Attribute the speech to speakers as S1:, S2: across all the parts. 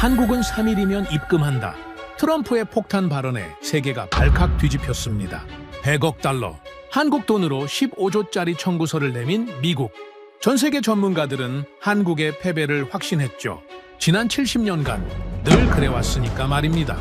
S1: 한국은 3일이면 입금한다. 트럼프의 폭탄 발언에 세계가 발칵 뒤집혔습니다. 100억 달러, 한국 돈으로 15조짜리 청구서를 내민 미국. 전 세계 전문가들은 한국의 패배를 확신했죠. 지난 70년간 늘 그래왔으니까 말입니다.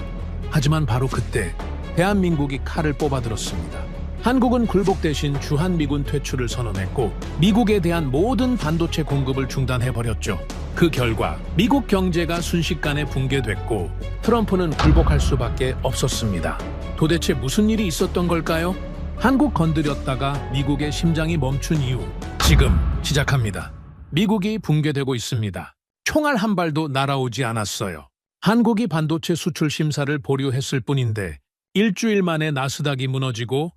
S1: 하지만 바로 그때 대한민국이 칼을 뽑아들었습니다. 한국은 굴복 대신 주한미군 퇴출을 선언했고 미국에 대한 모든 반도체 공급을 중단해버렸죠. 그 결과 미국 경제가 순식간에 붕괴됐고 트럼프는 굴복할 수밖에 없었습니다. 도대체 무슨 일이 있었던 걸까요? 한국 건드렸다가 미국의 심장이 멈춘 이유, 지금 시작합니다. 미국이 붕괴되고 있습니다. 총알 한 발도 날아오지 않았어요. 한국이 반도체 수출 심사를 보류했을 뿐인데 일주일 만에 나스닥이 무너지고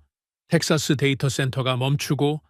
S1: 텍사스 데이터 센터가 멈추고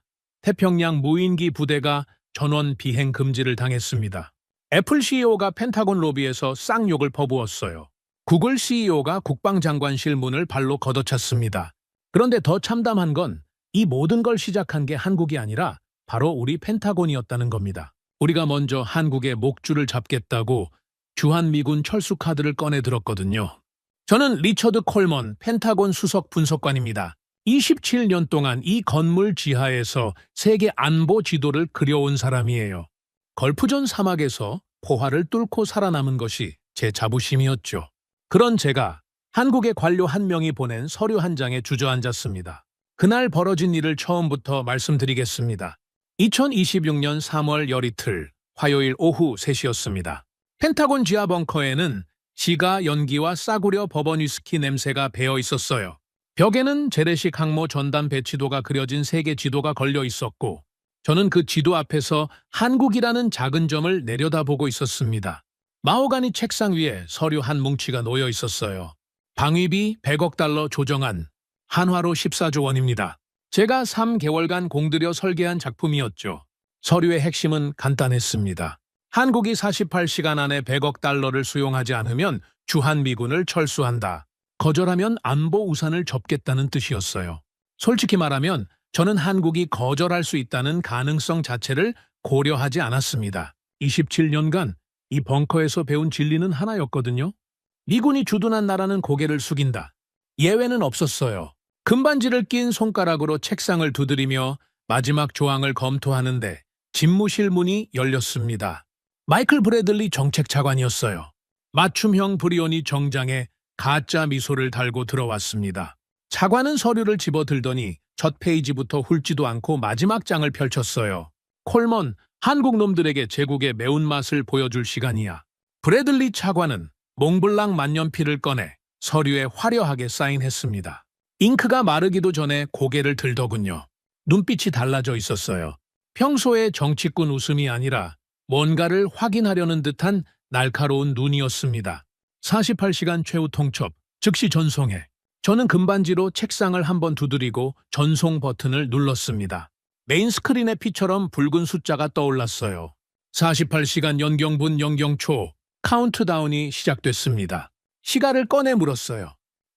S1: 태평양 무인기 부대가 전원 비행 금지를 당했습니다. 애플 CEO가 펜타곤 로비에서 쌍욕을 퍼부었어요. 구글 CEO가 국방장관실 문을 발로 걷어찼습니다. 그런데 더 참담한 건 이 모든 걸 시작한 게 한국이 아니라 바로 우리 펜타곤이었다는 겁니다. 우리가 먼저 한국의 목줄을 잡겠다고 주한미군 철수 카드를 꺼내 들었거든요. 저는 리처드 콜먼 펜타곤 수석 분석관입니다. 27년 동안 이 건물 지하에서 세계 안보 지도를 그려온 사람이에요. 걸프전 사막에서 포화를 뚫고 살아남은 것이 제 자부심이었죠. 그런 제가 한국의 관료 한 명이 보낸 서류 한 장에 주저앉았습니다. 그날 벌어진 일을 처음부터 말씀드리겠습니다. 2026년 3월 열이틀 화요일 오후 3시였습니다. 펜타곤 지하 벙커에는 시가 연기와 싸구려 버번 위스키 냄새가 배어 있었어요. 벽에는 재래식 항모 전단 배치도가 그려진 세계 지도가 걸려 있었고 저는 그 지도 앞에서 한국이라는 작은 점을 내려다보고 있었습니다. 마호가니 책상 위에 서류 한 뭉치가 놓여 있었어요. 방위비 100억 달러 조정안, 한화로 14조 원입니다. 제가 3개월간 공들여 설계한 작품이었죠. 서류의 핵심은 간단했습니다. 한국이 48시간 안에 100억 달러를 수용하지 않으면 주한미군을 철수한다. 거절하면 안보 우산을 접겠다는 뜻이었어요. 솔직히 말하면 저는 한국이 거절할 수 있다는 가능성 자체를 고려하지 않았습니다. 27년간 이 벙커에서 배운 진리는 하나였거든요. 미군이 주둔한 나라는 고개를 숙인다. 예외는 없었어요. 금반지를 낀 손가락으로 책상을 두드리며 마지막 조항을 검토하는데 집무실 문이 열렸습니다. 마이클 브래들리 정책차관이었어요. 맞춤형 브리오니 정장에 가짜 미소를 달고 들어왔습니다. 차관은 서류를 집어들더니 첫 페이지부터 훑지도 않고 마지막 장을 펼쳤어요. 콜먼, 한국 놈들에게 제국의 매운맛을 보여줄 시간이야. 브래들리 차관은 몽블랑 만년필을 꺼내 서류에 화려하게 사인했습니다. 잉크가 마르기도 전에 고개를 들더군요. 눈빛이 달라져 있었어요. 평소의 정치꾼 웃음이 아니라 뭔가를 확인하려는 듯한 날카로운 눈이었습니다. 48시간 최후 통첩, 즉시 전송해. 저는 금반지로 책상을 한번 두드리고 전송 버튼을 눌렀습니다. 메인 스크린의 피처럼 붉은 숫자가 떠올랐어요. 48시간 연경분 연경초, 카운트다운이 시작됐습니다. 시가를 꺼내 물었어요.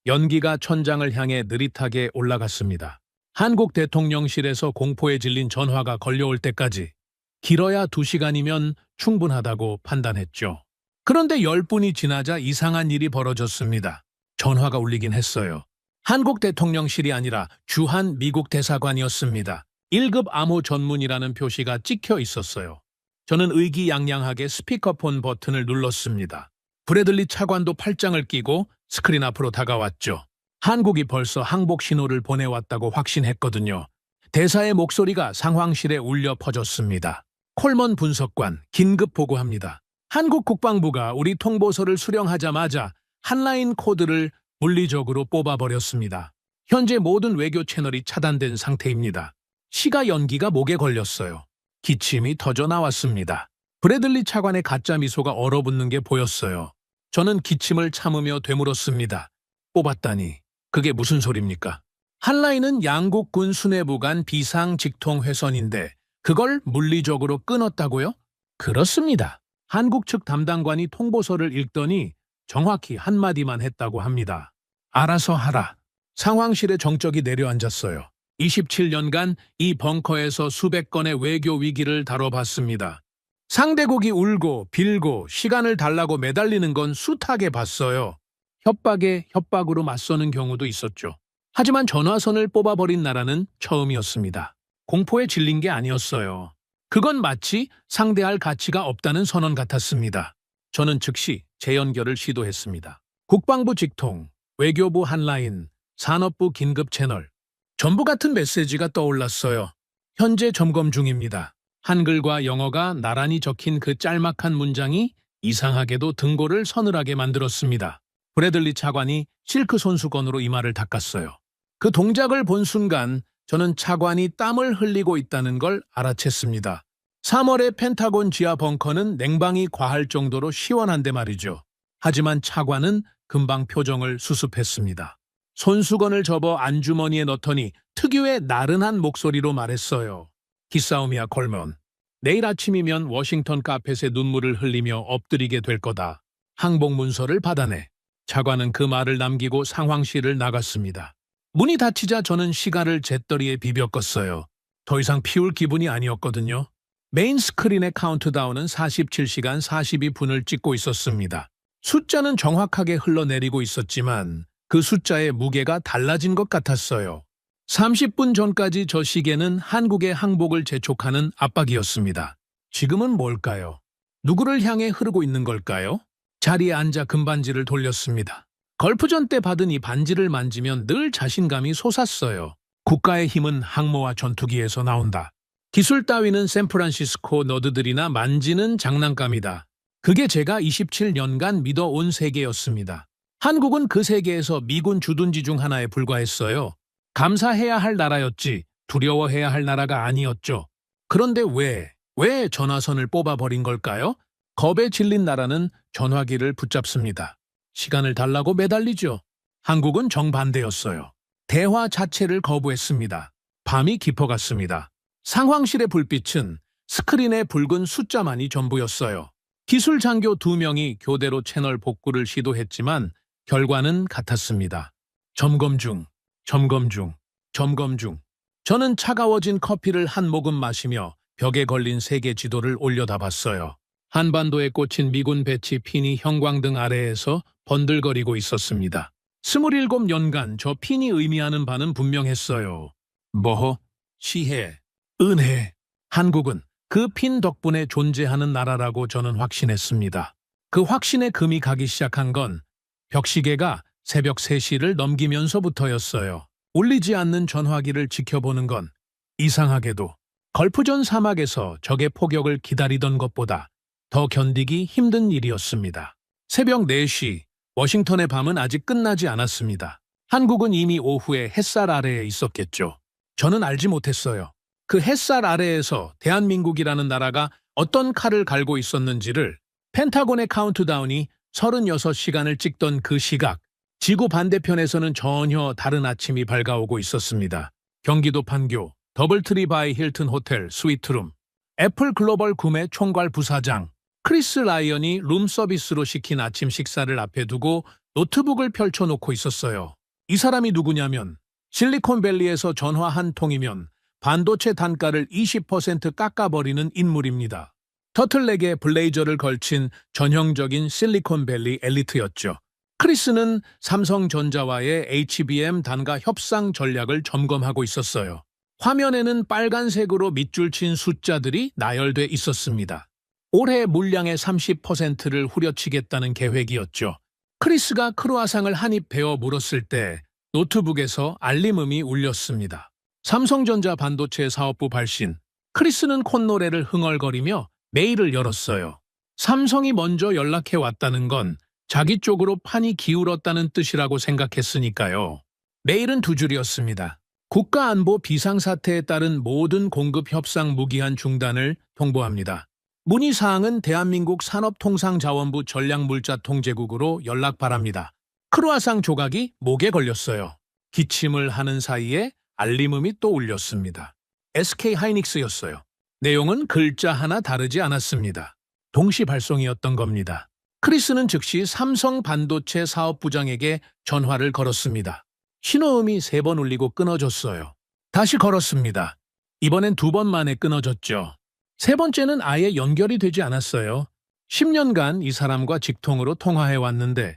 S1: 연기가 천장을 향해 느릿하게 올라갔습니다. 한국 대통령실에서 공포에 질린 전화가 걸려올 때까지 길어야 2시간이면 충분하다고 판단했죠. 그런데 10분이 지나자 이상한 일이 벌어졌습니다. 전화가 울리긴 했어요. 한국 대통령실이 아니라 주한 미국 대사관이었습니다. 1급 암호 전문이라는 표시가 찍혀 있었어요. 저는 의기양양하게 스피커폰 버튼을 눌렀습니다. 브래들리 차관도 팔짱을 끼고 스크린 앞으로 다가왔죠. 한국이 벌써 항복 신호를 보내왔다고 확신했거든요. 대사의 목소리가 상황실에 울려 퍼졌습니다. 콜먼 분석관, 긴급 보고합니다. 한국 국방부가 우리 통보서를 수령하자마자 한라인 코드를 물리적으로 뽑아버렸습니다. 현재 모든 외교 채널이 차단된 상태입니다. 시가 연기가 목에 걸렸어요. 기침이 터져 나왔습니다. 브래들리 차관의 가짜 미소가 얼어붙는 게 보였어요. 저는 기침을 참으며 되물었습니다. 뽑았다니, 그게 무슨 소립니까? 한라인은 양국 군 수뇌부 간 비상 직통 회선인데 그걸 물리적으로 끊었다고요? 그렇습니다. 한국 측 담당관이 통보서를 읽더니 정확히 한마디만 했다고 합니다. 알아서 하라. 상황실에 정적이 내려앉았어요. 27년간 이 벙커에서 수백 건의 외교 위기를 다뤄봤습니다. 상대국이 울고 빌고 시간을 달라고 매달리는 건 숱하게 봤어요. 협박에 협박으로 맞서는 경우도 있었죠. 하지만 전화선을 뽑아버린 나라는 처음이었습니다. 공포에 질린 게 아니었어요. 그건 마치 상대할 가치가 없다는 선언 같았습니다. 저는 즉시 재연결을 시도했습니다. 국방부 직통, 외교부 한라인, 산업부 긴급 채널. 전부 같은 메시지가 떠올랐어요. 현재 점검 중입니다. 한글과 영어가 나란히 적힌 그 짤막한 문장이 이상하게도 등골을 서늘하게 만들었습니다. 브래들리 차관이 실크 손수건으로 이마를 닦았어요. 그 동작을 본 순간 저는 차관이 땀을 흘리고 있다는 걸 알아챘습니다. 3월의 펜타곤 지하 벙커는 냉방이 과할 정도로 시원한데 말이죠. 하지만 차관은 금방 표정을 수습했습니다. 손수건을 접어 안주머니에 넣더니 특유의 나른한 목소리로 말했어요. 기싸움이야 걸면. 내일 아침이면 워싱턴 카펫에 눈물을 흘리며 엎드리게 될 거다. 항복 문서를 받아내. 차관은 그 말을 남기고 상황실을 나갔습니다. 문이 닫히자 저는 시간을 잿더리에 비벼 껐어요. 더 이상 피울 기분이 아니었거든요. 메인 스크린의 카운트다운은 47시간 42분을 찍고 있었습니다. 숫자는 정확하게 흘러내리고 있었지만 그 숫자의 무게가 달라진 것 같았어요. 30분 전까지 저 시계는 한국의 항복을 재촉하는 압박이었습니다. 지금은 뭘까요? 누구를 향해 흐르고 있는 걸까요? 자리에 앉아 금반지를 돌렸습니다. 걸프전 때 받은 이 반지를 만지면 늘 자신감이 솟았어요. 국가의 힘은 항모와 전투기에서 나온다. 기술 따위는 샌프란시스코 너드들이나 만지는 장난감이다. 그게 제가 27년간 믿어온 세계였습니다. 한국은 그 세계에서 미군 주둔지 중 하나에 불과했어요. 감사해야 할 나라였지 두려워해야 할 나라가 아니었죠. 그런데 왜 전화선을 뽑아버린 걸까요? 겁에 질린 나라는 전화기를 붙잡습니다. 시간을 달라고 매달리죠. 한국은 정반대였어요. 대화 자체를 거부했습니다. 밤이 깊어갔습니다. 상황실의 불빛은 스크린의 붉은 숫자만이 전부였어요. 기술 장교 2명이 교대로 채널 복구를 시도했지만 결과는 같았습니다. 점검 중, 점검 중, 점검 중. 저는 차가워진 커피를 한 모금 마시며 벽에 걸린 세계 지도를 올려다봤어요. 한반도에 꽂힌 미군 배치 핀이 형광등 아래에서 번들거리고 있었습니다. 27년간 저 핀이 의미하는 바는 분명했어요. 모호, 시해, 은혜. 한국은 그 핀 덕분에 존재하는 나라라고 저는 확신했습니다. 그 확신에 금이 가기 시작한 건 벽시계가 새벽 3시를 넘기면서부터였어요. 울리지 않는 전화기를 지켜보는 건 이상하게도 걸프전 사막에서 적의 포격을 기다리던 것보다 더 견디기 힘든 일이었습니다. 새벽 4시, 워싱턴의 밤은 아직 끝나지 않았습니다. 한국은 이미 오후에 햇살 아래에 있었겠죠. 저는 알지 못했어요. 그 햇살 아래에서 대한민국이라는 나라가 어떤 칼을 갈고 있었는지를. 펜타곤의 카운트다운이 36시간을 찍던 그 시각, 지구 반대편에서는 전혀 다른 아침이 밝아오고 있었습니다. 경기도 판교, 더블트리 바이 힐튼 호텔 스위트룸, 애플 글로벌 구매 총괄 부사장, 크리스 라이언이 룸 서비스로 시킨 아침 식사를 앞에 두고 노트북을 펼쳐놓고 있었어요. 이 사람이 누구냐면 실리콘밸리에서 전화 한 통이면 반도체 단가를 20% 깎아버리는 인물입니다. 터틀넥에 블레이저를 걸친 전형적인 실리콘밸리 엘리트였죠. 크리스는 삼성전자와의 HBM 단가 협상 전략을 점검하고 있었어요. 화면에는 빨간색으로 밑줄 친 숫자들이 나열돼 있었습니다. 올해 물량의 30%를 후려치겠다는 계획이었죠. 크리스가 크루아상을 한 입 베어 물었을 때 노트북에서 알림음이 울렸습니다. 삼성전자 반도체 사업부 발신. 크리스는 콧노래를 흥얼거리며 메일을 열었어요. 삼성이 먼저 연락해 왔다는 건 자기 쪽으로 판이 기울었다는 뜻이라고 생각했으니까요. 메일은 2줄이었습니다. 국가안보 비상사태에 따른 모든 공급 협상 무기한 중단을 통보합니다. 문의사항은 대한민국 산업통상자원부 전략물자통제국으로 연락 바랍니다. 크루아상 조각이 목에 걸렸어요. 기침을 하는 사이에 알림음이 또 울렸습니다. SK 하이닉스였어요. 내용은 글자 하나 다르지 않았습니다. 동시 발송이었던 겁니다. 크리스는 즉시 삼성 반도체 사업부장에게 전화를 걸었습니다. 신호음이 3번 울리고 끊어졌어요. 다시 걸었습니다. 이번엔 2번 만에 끊어졌죠. 세 번째는 아예 연결이 되지 않았어요. 10년간 이 사람과 직통으로 통화해 왔는데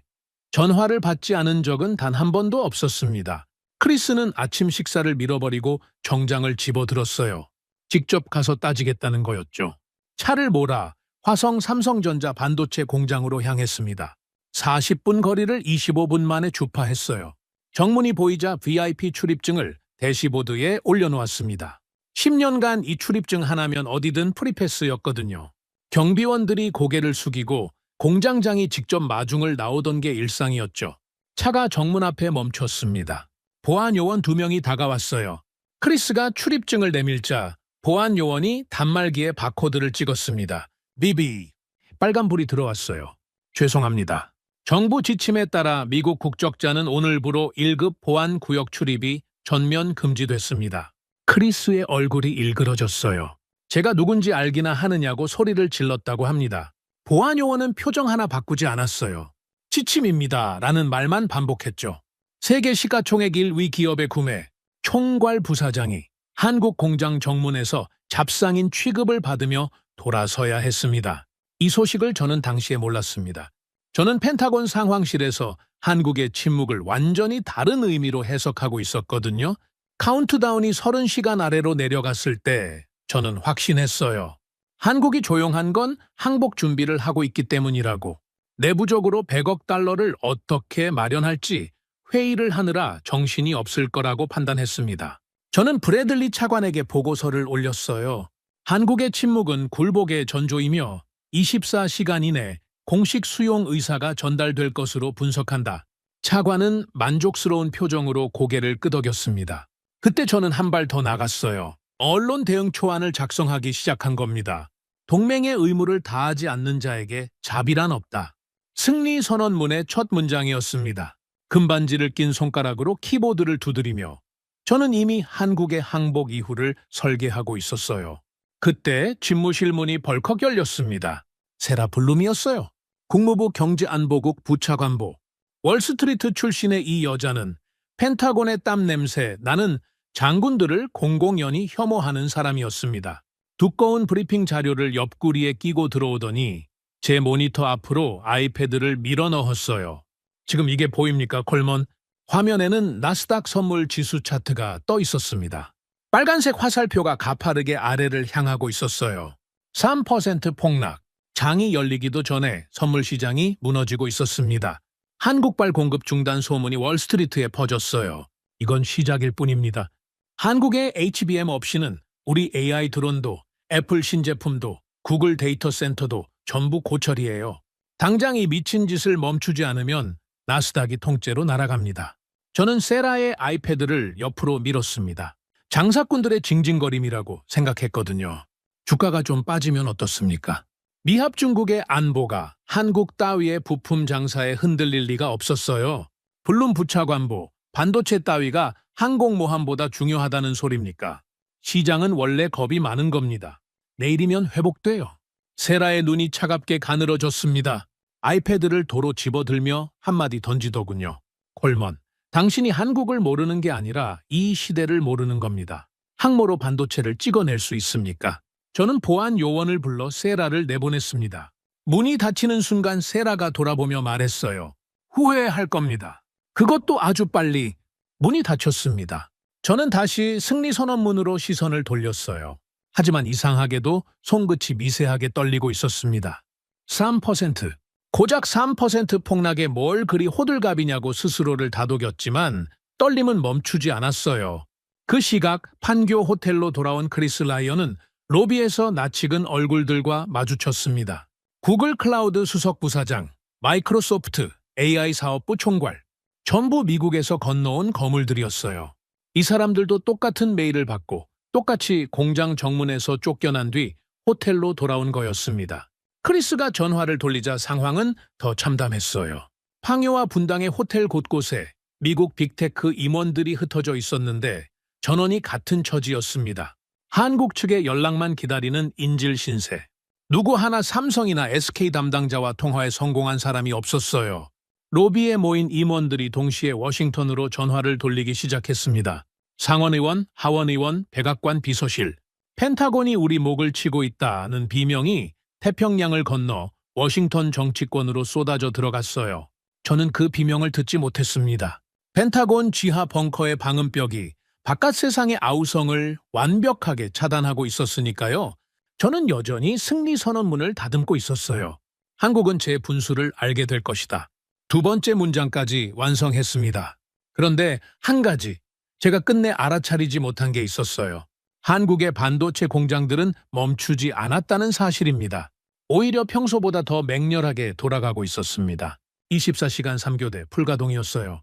S1: 전화를 받지 않은 적은 단 한 번도 없었습니다. 크리스는 아침 식사를 밀어버리고 정장을 집어들었어요. 직접 가서 따지겠다는 거였죠. 차를 몰아 화성 삼성전자 반도체 공장으로 향했습니다. 40분 거리를 25분 만에 주파했어요. 정문이 보이자 VIP 출입증을 대시보드에 올려놓았습니다. 10년간 이 출입증 하나면 어디든 프리패스였거든요. 경비원들이 고개를 숙이고 공장장이 직접 마중을 나오던 게 일상이었죠. 차가 정문 앞에 멈췄습니다. 보안 요원 2명이 다가왔어요. 크리스가 출입증을 내밀자 보안 요원이 단말기에 바코드를 찍었습니다. 비비. 빨간불이 들어왔어요. 죄송합니다. 정부 지침에 따라 미국 국적자는 오늘부로 1급 보안 구역 출입이 전면 금지됐습니다. 크리스의 얼굴이 일그러졌어요. 제가 누군지 알기나 하느냐고 소리를 질렀다고 합니다. 보안 요원은 표정 하나 바꾸지 않았어요. 지침입니다. 라는 말만 반복했죠. 세계 시가총액 1위 기업의 구매, 총괄 부사장이 한국 공장 정문에서 잡상인 취급을 받으며 돌아서야 했습니다. 이 소식을 저는 당시에 몰랐습니다. 저는 펜타곤 상황실에서 한국의 침묵을 완전히 다른 의미로 해석하고 있었거든요. 카운트다운이 30시간 아래로 내려갔을 때 저는 확신했어요. 한국이 조용한 건 항복 준비를 하고 있기 때문이라고. 내부적으로 100억 달러를 어떻게 마련할지 회의를 하느라 정신이 없을 거라고 판단했습니다. 저는 브래들리 차관에게 보고서를 올렸어요. 한국의 침묵은 굴복의 전조이며 24시간 이내 공식 수용 의사가 전달될 것으로 분석한다. 차관은 만족스러운 표정으로 고개를 끄덕였습니다. 그때 저는 한 발 더 나갔어요. 언론 대응 초안을 작성하기 시작한 겁니다. 동맹의 의무를 다하지 않는 자에게 자비란 없다. 승리 선언문의 첫 문장이었습니다. 금반지를 낀 손가락으로 키보드를 두드리며 저는 이미 한국의 항복 이후를 설계하고 있었어요. 그때 집무실 문이 벌컥 열렸습니다. 세라 블룸이었어요. 국무부 경제안보국 부차관보. 월스트리트 출신의 이 여자는 펜타곤의 땀 냄새 나는 장군들을 공공연히 혐오하는 사람이었습니다. 두꺼운 브리핑 자료를 옆구리에 끼고 들어오더니 제 모니터 앞으로 아이패드를 밀어 넣었어요. 지금 이게 보입니까, 콜먼? 화면에는 나스닥 선물 지수 차트가 떠 있었습니다. 빨간색 화살표가 가파르게 아래를 향하고 있었어요. 3% 폭락. 장이 열리기도 전에 선물 시장이 무너지고 있었습니다. 한국발 공급 중단 소문이 월스트리트에 퍼졌어요. 이건 시작일 뿐입니다. 한국의 HBM 없이는 우리 AI 드론도, 애플 신제품도, 구글 데이터 센터도 전부 고철이에요. 당장 이 미친 짓을 멈추지 않으면 나스닥이 통째로 날아갑니다. 저는 세라의 아이패드를 옆으로 밀었습니다. 장사꾼들의 징징거림이라고 생각했거든요. 주가가 좀 빠지면 어떻습니까? 미합 중국의 안보가 한국 따위의 부품 장사에 흔들릴 리가 없었어요. 블룸 부차관보, 반도체 따위가 항공모함보다 중요하다는 소립니까? 시장은 원래 겁이 많은 겁니다. 내일이면 회복돼요. 세라의 눈이 차갑게 가늘어졌습니다. 아이패드를 도로 집어들며 한마디 던지더군요. 콜먼, 당신이 한국을 모르는 게 아니라 이 시대를 모르는 겁니다. 항모로 반도체를 찍어낼 수 있습니까? 저는 보안 요원을 불러 세라를 내보냈습니다. 문이 닫히는 순간 세라가 돌아보며 말했어요. 후회할 겁니다. 그것도 아주 빨리. 문이 닫혔습니다. 저는 다시 승리 선언문으로 시선을 돌렸어요. 하지만 이상하게도 손끝이 미세하게 떨리고 있었습니다. 3%. 고작 3% 폭락에 뭘 그리 호들갑이냐고 스스로를 다독였지만 떨림은 멈추지 않았어요. 그 시각 판교 호텔로 돌아온 크리스 라이언은 로비에서 낯익은 얼굴들과 마주쳤습니다. 구글 클라우드 수석 부사장, 마이크로소프트 AI 사업부 총괄, 전부 미국에서 건너온 거물들이었어요. 이 사람들도 똑같은 메일을 받고 똑같이 공장 정문에서 쫓겨난 뒤 호텔로 돌아온 거였습니다. 크리스가 전화를 돌리자 상황은 더 참담했어요. 팡요와 분당의 호텔 곳곳에 미국 빅테크 임원들이 흩어져 있었는데 전원이 같은 처지였습니다. 한국 측의 연락만 기다리는 인질 신세. 누구 하나 삼성이나 SK 담당자와 통화에 성공한 사람이 없었어요. 로비에 모인 임원들이 동시에 워싱턴으로 전화를 돌리기 시작했습니다. 상원의원, 하원의원, 백악관 비서실, 펜타곤이 우리 목을 치고 있다는 비명이 태평양을 건너 워싱턴 정치권으로 쏟아져 들어갔어요. 저는 그 비명을 듣지 못했습니다. 펜타곤 지하 벙커의 방음벽이 바깥 세상의 아우성을 완벽하게 차단하고 있었으니까요. 저는 여전히 승리 선언문을 다듬고 있었어요. 한국은 제 분수를 알게 될 것이다. 두 번째 문장까지 완성했습니다. 그런데 한 가지 제가 끝내 알아차리지 못한 게 있었어요. 한국의 반도체 공장들은 멈추지 않았다는 사실입니다. 오히려 평소보다 더 맹렬하게 돌아가고 있었습니다. 24시간 3교대 풀가동이었어요.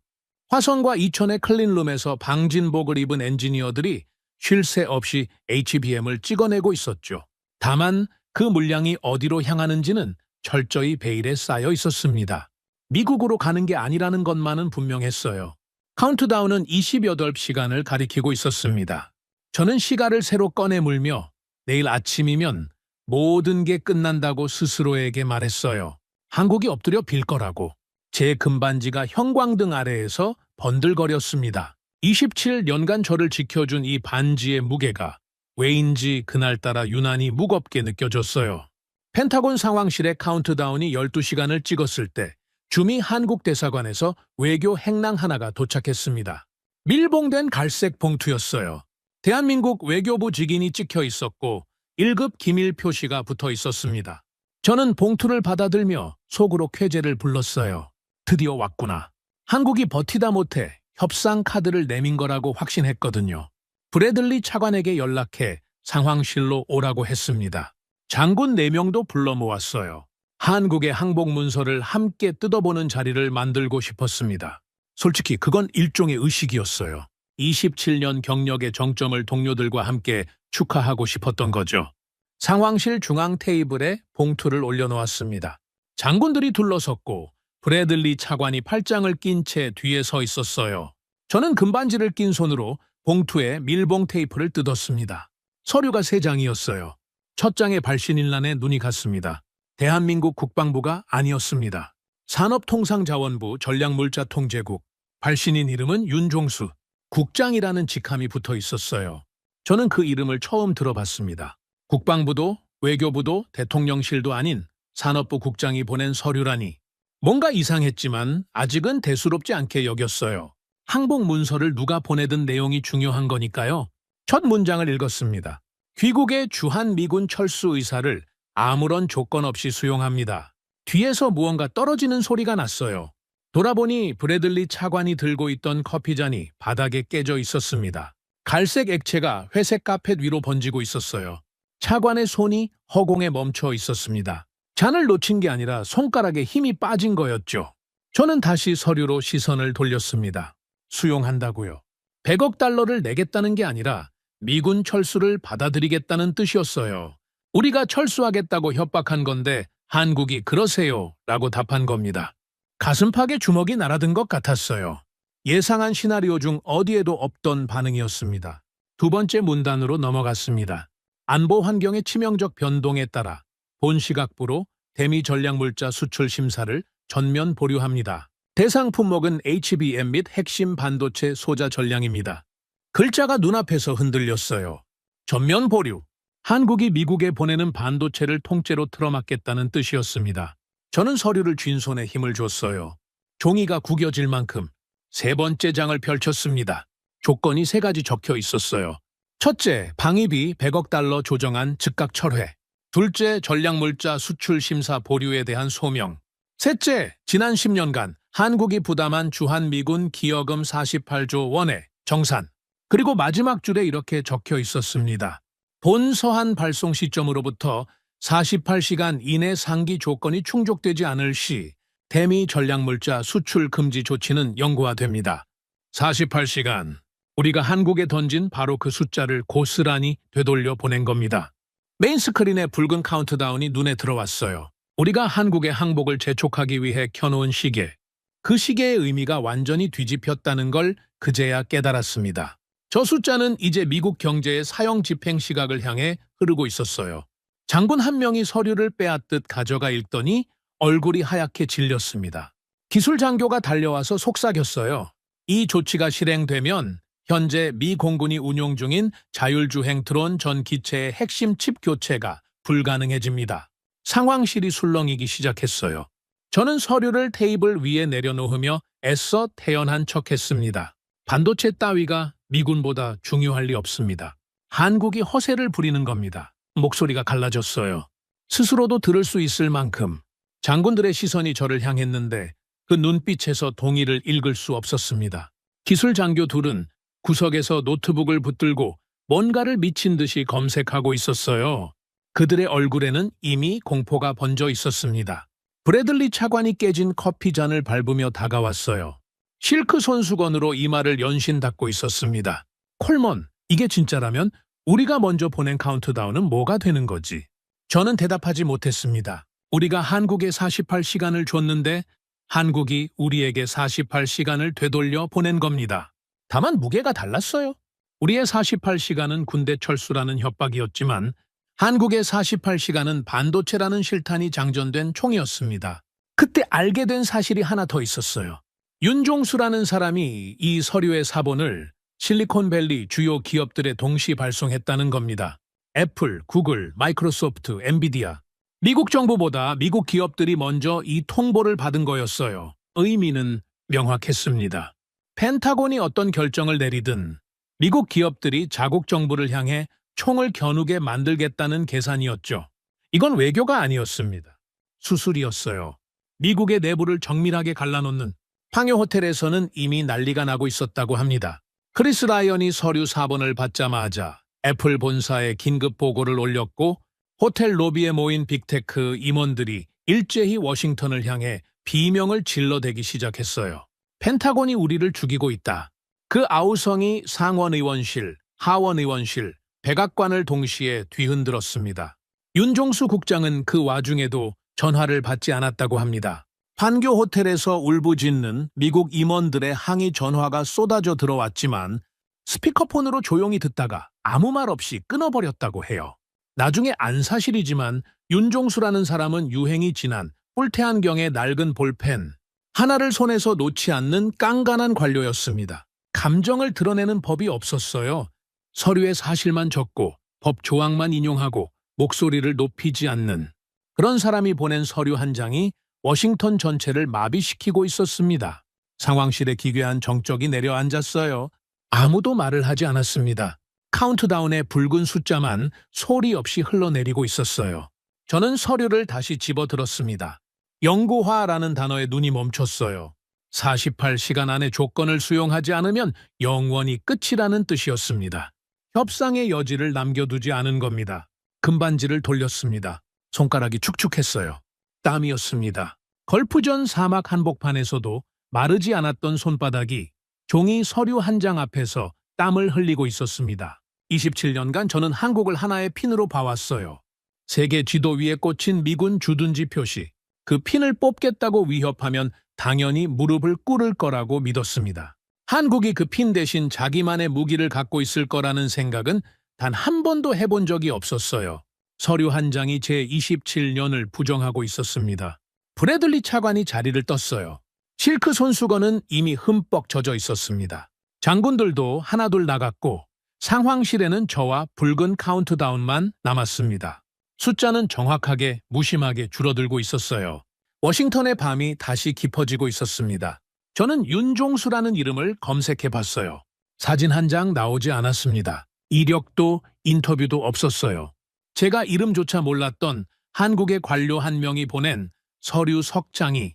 S1: 화성과 이천의 클린룸에서 방진복을 입은 엔지니어들이 쉴 새 없이 HBM을 찍어내고 있었죠. 다만 그 물량이 어디로 향하는지는 철저히 베일에 쌓여 있었습니다. 미국으로 가는 게 아니라는 것만은 분명했어요. 카운트다운은 28시간을 가리키고 있었습니다. 저는 시간을 새로 꺼내 물며 내일 아침이면 모든 게 끝난다고 스스로에게 말했어요. 한국이 엎드려 빌 거라고. 제 금반지가 형광등 아래에서 번들거렸습니다. 27년간 저를 지켜준 이 반지의 무게가 왜인지 그날따라 유난히 무겁게 느껴졌어요. 펜타곤 상황실의 카운트다운이 12시간을 찍었을 때 주미 한국 대사관에서 외교 행랑 하나가 도착했습니다. 밀봉된 갈색 봉투였어요. 대한민국 외교부 직인이 찍혀 있었고 1급 기밀 표시가 붙어 있었습니다. 저는 봉투를 받아들며 속으로 쾌재를 불렀어요. 드디어 왔구나. 한국이 버티다 못해 협상 카드를 내민 거라고 확신했거든요. 브래들리 차관에게 연락해 상황실로 오라고 했습니다. 장군 4명도 불러 모았어요. 한국의 항복 문서를 함께 뜯어보는 자리를 만들고 싶었습니다. 솔직히 그건 일종의 의식이었어요. 27년 경력의 정점을 동료들과 함께 축하하고 싶었던 거죠. 상황실 중앙 테이블에 봉투를 올려놓았습니다. 장군들이 둘러섰고 브래들리 차관이 팔짱을 낀 채 뒤에 서 있었어요. 저는 금반지를 낀 손으로 봉투에 밀봉 테이프를 뜯었습니다. 서류가 3장이었어요. 첫 장의 발신일란에 눈이 갔습니다. 대한민국 국방부가 아니었습니다. 산업통상자원부 전략물자통제국, 발신인 이름은 윤종수, 국장이라는 직함이 붙어 있었어요. 저는 그 이름을 처음 들어봤습니다. 국방부도 외교부도 대통령실도 아닌 산업부 국장이 보낸 서류라니. 뭔가 이상했지만 아직은 대수롭지 않게 여겼어요. 항복 문서를 누가 보내든 내용이 중요한 거니까요. 첫 문장을 읽었습니다. 귀국의 주한미군 철수 의사를 아무런 조건 없이 수용합니다. 뒤에서 무언가 떨어지는 소리가 났어요. 돌아보니 브래들리 차관이 들고 있던 커피잔이 바닥에 깨져 있었습니다. 갈색 액체가 회색 카펫 위로 번지고 있었어요. 차관의 손이 허공에 멈춰 있었습니다. 잔을 놓친 게 아니라 손가락에 힘이 빠진 거였죠. 저는 다시 서류로 시선을 돌렸습니다. 수용한다고요. 100억 달러를 내겠다는 게 아니라 미군 철수를 받아들이겠다는 뜻이었어요. 우리가 철수하겠다고 협박한 건데 한국이 그러세요 라고 답한 겁니다. 가슴팍에 주먹이 날아든 것 같았어요. 예상한 시나리오 중 어디에도 없던 반응이었습니다. 두 번째 문단으로 넘어갔습니다. 안보 환경의 치명적 변동에 따라 본시각부로 대미 전략물자 수출 심사를 전면 보류합니다. 대상 품목은 HBM 및 핵심 반도체 소자 전량입니다. 글자가 눈앞에서 흔들렸어요. 전면 보류. 한국이 미국에 보내는 반도체를 통째로 틀어막겠다는 뜻이었습니다. 저는 서류를 쥔 손에 힘을 줬어요. 종이가 구겨질 만큼 3번째 장을 펼쳤습니다. 조건이 3가지 적혀 있었어요. 첫째, 방위비 100억 달러 조정안 즉각 철회. 둘째, 전략물자 수출 심사 보류에 대한 소명. 셋째, 지난 10년간 한국이 부담한 주한미군 기여금 48조 원의 정산. 그리고 마지막 줄에 이렇게 적혀 있었습니다. 본 서한 발송 시점으로부터 48시간 이내 상기 조건이 충족되지 않을 시 대미 전략물자 수출 금지 조치는 영구화됩니다. 48시간. 우리가 한국에 던진 바로 그 숫자를 고스란히 되돌려 보낸 겁니다. 메인 스크린에 붉은 카운트다운이 눈에 들어왔어요. 우리가 한국의 항복을 재촉하기 위해 켜놓은 시계. 그 시계의 의미가 완전히 뒤집혔다는 걸 그제야 깨달았습니다. 저 숫자는 이제 미국 경제의 사형 집행 시각을 향해 흐르고 있었어요. 장군 한 명이 서류를 빼앗듯 가져가 읽더니 얼굴이 하얗게 질렸습니다. 기술 장교가 달려와서 속삭였어요. 이 조치가 실행되면 현재 미 공군이 운용 중인 자율주행 드론 전 기체의 핵심 칩 교체가 불가능해집니다. 상황실이 술렁이기 시작했어요. 저는 서류를 테이블 위에 내려놓으며 애써 태연한 척했습니다. 반도체 따위가 미군보다 중요할 리 없습니다. 한국이 허세를 부리는 겁니다. 목소리가 갈라졌어요. 스스로도 들을 수 있을 만큼 장군들의 시선이 저를 향했는데 그 눈빛에서 동의를 읽을 수 없었습니다. 기술 장교 둘은 구석에서 노트북을 붙들고 뭔가를 미친 듯이 검색하고 있었어요. 그들의 얼굴에는 이미 공포가 번져 있었습니다. 브래들리 차관이 깨진 커피잔을 밟으며 다가왔어요. 실크 손수건으로 이마를 연신 닦고 있었습니다. 콜먼, 이게 진짜라면 우리가 먼저 보낸 카운트다운은 뭐가 되는 거지? 저는 대답하지 못했습니다. 우리가 한국에 48시간을 줬는데 한국이 우리에게 48시간을 되돌려 보낸 겁니다. 다만 무게가 달랐어요. 우리의 48시간은 군대 철수라는 협박이었지만 한국의 48시간은 반도체라는 실탄이 장전된 총이었습니다. 그때 알게 된 사실이 하나 더 있었어요. 윤종수라는 사람이 이 서류의 사본을 실리콘밸리 주요 기업들에 동시 발송했다는 겁니다. 애플, 구글, 마이크로소프트, 엔비디아. 미국 정부보다 미국 기업들이 먼저 이 통보를 받은 거였어요. 의미는 명확했습니다. 펜타곤이 어떤 결정을 내리든 미국 기업들이 자국 정부를 향해 총을 겨누게 만들겠다는 계산이었죠. 이건 외교가 아니었습니다. 수술이었어요. 미국의 내부를 정밀하게 갈라놓는 황요 호텔에서는 이미 난리가 나고 있었다고 합니다. 크리스 라이언이 서류 4번을 받자마자 애플 본사에 긴급 보고를 올렸고 호텔 로비에 모인 빅테크 임원들이 일제히 워싱턴을 향해 비명을 질러대기 시작했어요. 펜타곤이 우리를 죽이고 있다. 그 아우성이 상원의원실, 하원의원실, 백악관을 동시에 뒤흔들었습니다. 윤종수 국장은 그 와중에도 전화를 받지 않았다고 합니다. 판교 호텔에서 울부짖는 미국 임원들의 항의 전화가 쏟아져 들어왔지만 스피커폰으로 조용히 듣다가 아무 말 없이 끊어버렸다고 해요. 나중에 안 사실이지만 윤종수라는 사람은 유행이 지난 뿔테안경의 낡은 볼펜 하나를 손에서 놓지 않는 깐깐한 관료였습니다. 감정을 드러내는 법이 없었어요. 서류에 사실만 적고 법 조항만 인용하고 목소리를 높이지 않는 그런 사람이 보낸 서류 한 장이 워싱턴 전체를 마비시키고 있었습니다. 상황실에 기괴한 정적이 내려앉았어요. 아무도 말을 하지 않았습니다. 카운트다운의 붉은 숫자만 소리 없이 흘러내리고 있었어요. 저는 서류를 다시 집어들었습니다. 영구화라는 단어에 눈이 멈췄어요. 48시간 안에 조건을 수용하지 않으면 영원히 끝이라는 뜻이었습니다. 협상의 여지를 남겨두지 않은 겁니다. 금반지를 돌렸습니다. 손가락이 축축했어요. 땀이었습니다. 걸프전 사막 한복판에서도 마르지 않았던 손바닥이 종이 서류 한 장 앞에서 땀을 흘리고 있었습니다. 27년간 저는 한국을 하나의 핀으로 봐왔어요. 세계 지도 위에 꽂힌 미군 주둔지 표시. 그 핀을 뽑겠다고 위협하면 당연히 무릎을 꿇을 거라고 믿었습니다. 한국이 그 핀 대신 자기만의 무기를 갖고 있을 거라는 생각은 단 한 번도 해본 적이 없었어요. 서류 한 장이 제 27년을 부정하고 있었습니다. 브래들리 차관이 자리를 떴어요. 실크 손수건은 이미 흠뻑 젖어 있었습니다. 장군들도 하나둘 나갔고 상황실에는 저와 붉은 카운트다운만 남았습니다. 숫자는 정확하게 무심하게 줄어들고 있었어요. 워싱턴의 밤이 다시 깊어지고 있었습니다. 저는 윤종수라는 이름을 검색해봤어요. 사진 한 장 나오지 않았습니다. 이력도 인터뷰도 없었어요. 제가 이름조차 몰랐던 한국의 관료 한 명이 보낸 서류 석 장이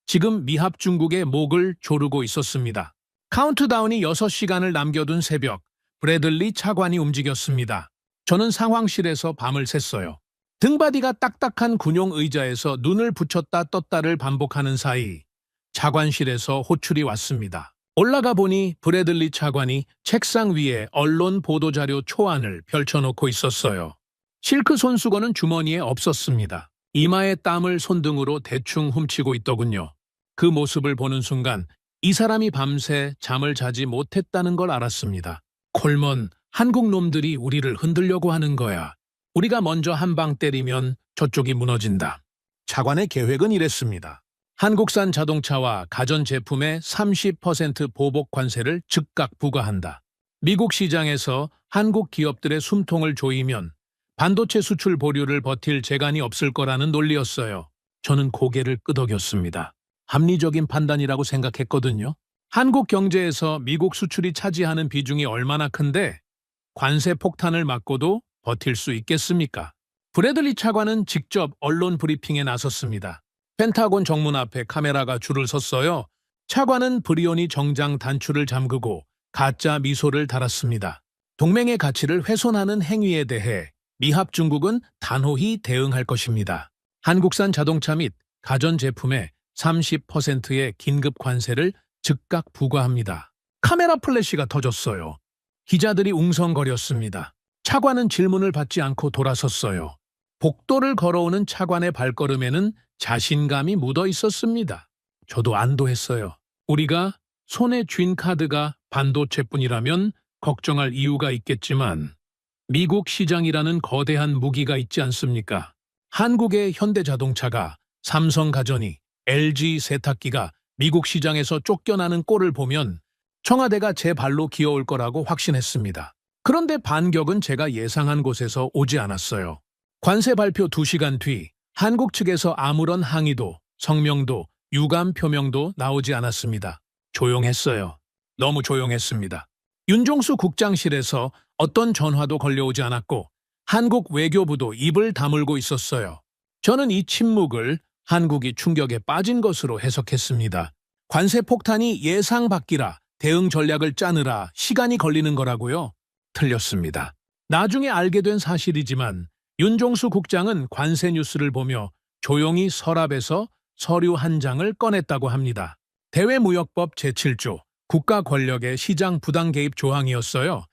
S1: 지금 미합 중국의 목을 조르고 있었습니다. 카운트다운이 6시간을 남겨둔 새벽, 브래들리 차관이 움직였습니다. 저는 상황실에서 밤을 샜어요. 등바디가 딱딱한 군용 의자에서 눈을 붙였다 떴다를 반복하는 사이 차관실에서 호출이 왔습니다. 올라가 보니 브래들리 차관이 책상 위에 언론 보도자료 초안을 펼쳐놓고 있었어요. 실크 손수건은 주머니에 없었습니다. 이마에 땀을 손등으로 대충 훔치고 있더군요. 그 모습을 보는 순간 이 사람이 밤새 잠을 자지 못했다는 걸 알았습니다. 콜먼, 한국 놈들이 우리를 흔들려고 하는 거야. 우리가 먼저 한 방 때리면 저쪽이 무너진다. 차관의 계획은 이랬습니다. 한국산 자동차와 가전제품에 30% 보복 관세를 즉각 부과한다. 미국 시장에서 한국 기업들의 숨통을 조이면 반도체 수출 보류를 버틸 재간이 없을 거라는 논리였어요. 저는 고개를 끄덕였습니다. 합리적인 판단이라고 생각했거든요. 한국 경제에서 미국 수출이 차지하는 비중이 얼마나 큰데 관세 폭탄을 맞고도 버틸 수 있겠습니까? 브래들리 차관은 직접 언론 브리핑에 나섰습니다. 펜타곤 정문 앞에 카메라가 줄을 섰어요. 차관은 브리오니 정장 단추를 잠그고 가짜 미소를 달았습니다. 동맹의 가치를 훼손하는 행위에 대해 미합 중국은 단호히 대응할 것입니다. 한국산 자동차 및 가전제품에 30%의 긴급 관세를 즉각 부과합니다. 카메라 플래시가 터졌어요. 기자들이 웅성거렸습니다. 차관은 질문을 받지 않고 돌아섰어요. 복도를 걸어오는 차관의 발걸음에는 자신감이 묻어 있었습니다. 저도 안도했어요. 우리가 손에 쥔 카드가 반도체뿐이라면 걱정할 이유가 있겠지만 미국 시장이라는 거대한 무기가 있지 않습니까? 한국의 현대자동차가, 삼성가전이, LG 세탁기가 미국 시장에서 쫓겨나는 꼴을 보면 청와대가 제 발로 기어올 거라고 확신했습니다. 그런데 반격은 제가 예상한 곳에서 오지 않았어요. 관세 발표 2시간 뒤 한국 측에서 아무런 항의도, 성명도, 유감 표명도 나오지 않았습니다. 조용했어요. 너무 조용했습니다. 윤종수 국장실에서 어떤 전화도 걸려오지 않았고 한국 외교부도 입을 다물고 있었어요. 저는 이 침묵을 한국이 충격에 빠진 것으로 해석했습니다. 관세 폭탄이 예상 밖이라 대응 전략을 짜느라 시간이 걸리는 거라고요? 틀렸습니다. 나중에 알게 된 사실이지만 윤종수 국장은 관세 뉴스를 보며 조용히 서랍에서 서류 한 장을 꺼냈다고 합니다. 대외무역법 제7조 국가 권력의 시장 부당 개입 조항이었어요.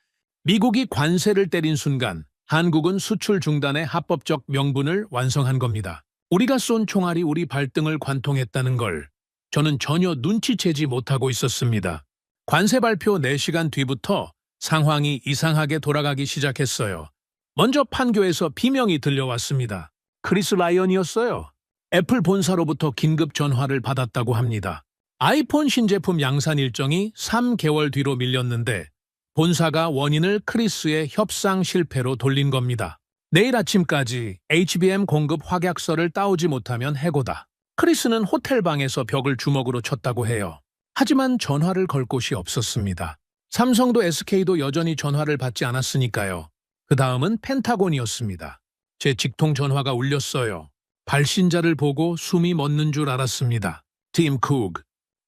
S1: 미국이 관세를 때린 순간 한국은 수출 중단의 합법적 명분을 완성한 겁니다. 우리가 쏜 총알이 우리 발등을 관통했다는 걸 저는 전혀 눈치채지 못하고 있었습니다. 관세 발표 4시간 뒤부터 상황이 이상하게 돌아가기 시작했어요. 먼저 판교에서 비명이 들려왔습니다. 크리스 라이언이었어요. 애플 본사로부터 긴급 전화를 받았다고 합니다. 아이폰 신제품 양산 일정이 3개월 뒤로 밀렸는데 본사가 원인을 크리스의 협상 실패로 돌린 겁니다. 내일 아침까지 HBM 공급 확약서를 따오지 못하면 해고다. 크리스는 호텔방에서 벽을 주먹으로 쳤다고 해요. 하지만 전화를 걸 곳이 없었습니다. 삼성도 SK도 여전히 전화를 받지 않았으니까요. 그 다음은 펜타곤이었습니다. 제 직통 전화가 울렸어요. 발신자를 보고 숨이 멎는 줄 알았습니다. 팀 쿡,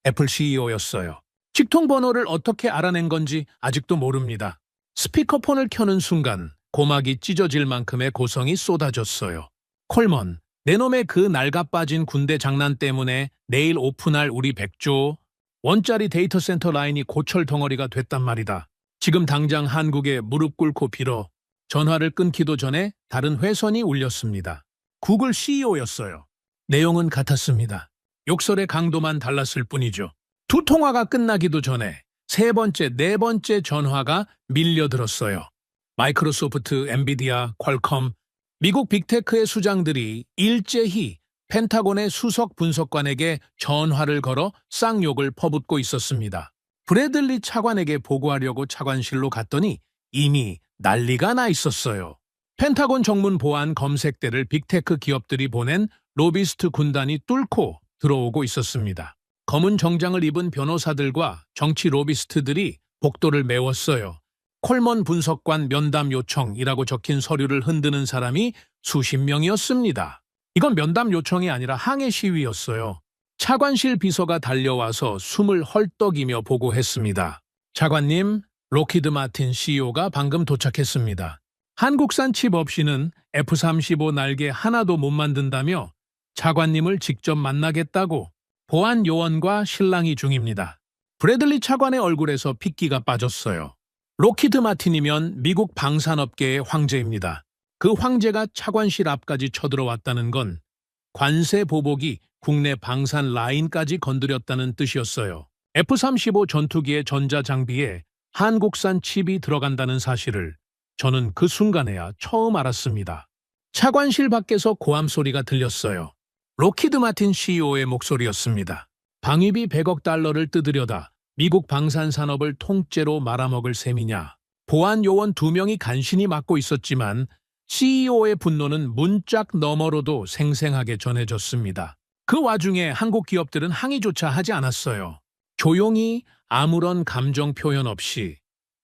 S1: 애플 CEO였어요. 직통 번호를 어떻게 알아낸 건지 아직도 모릅니다. 스피커폰을 켜는 순간 고막이 찢어질 만큼의 고성이 쏟아졌어요. 콜먼, 내 놈의 그 낡아빠진 군대 장난 때문에 내일 오픈할 우리 100조 원짜리 데이터 센터 라인이 고철 덩어리가 됐단 말이다. 지금 당장 한국에 무릎 꿇고 빌어. 전화를 끊기도 전에 다른 회선이 울렸습니다. 구글 CEO였어요. 내용은 같았습니다. 욕설의 강도만 달랐을 뿐이죠. 두 통화가 끝나기도 전에 세 번째, 네 번째 전화가 밀려들었어요. 마이크로소프트, 엔비디아, 퀄컴, 미국 빅테크의 수장들이 일제히 펜타곤의 수석 분석관에게 전화를 걸어 쌍욕을 퍼붓고 있었습니다. 브래들리 차관에게 보고하려고 차관실로 갔더니 이미 난리가 나 있었어요. 펜타곤 정문 보안 검색대를 빅테크 기업들이 보낸 로비스트 군단이 뚫고 들어오고 있었습니다. 검은 정장을 입은 변호사들과 정치 로비스트들이 복도를 메웠어요. 콜먼 분석관 면담 요청이라고 적힌 서류를 흔드는 사람이 수십 명이었습니다. 이건 면담 요청이 아니라 항해 시위였어요. 차관실 비서가 달려와서 숨을 헐떡이며 보고했습니다. 차관님, 로키드 마틴 CEO가 방금 도착했습니다. 한국산 칩 없이는 F-35 날개 하나도 못 만든다며 차관님을 직접 만나겠다고 보안 요원과 실랑이 중입니다. 브래들리 차관의 얼굴에서 핏기가 빠졌어요. 로키드 마틴이면 미국 방산업계의 황제입니다. 그 황제가 차관실 앞까지 쳐들어왔다는 건 관세 보복이 국내 방산 라인까지 건드렸다는 뜻이었어요. F-35 전투기의 전자장비에 한국산 칩이 들어간다는 사실을 저는 그 순간에야 처음 알았습니다. 차관실 밖에서 고함 소리가 들렸어요. 로키드 마틴 CEO의 목소리였습니다. 방위비 100억 달러를 뜯으려다 미국 방산산업을 통째로 말아먹을 셈이냐. 보안 요원 2명이 간신히 맡고 있었지만 CEO의 분노는 문짝 너머로도 생생하게 전해졌습니다. 그 와중에 한국 기업들은 항의조차 하지 않았어요. 조용히 아무런 감정 표현 없이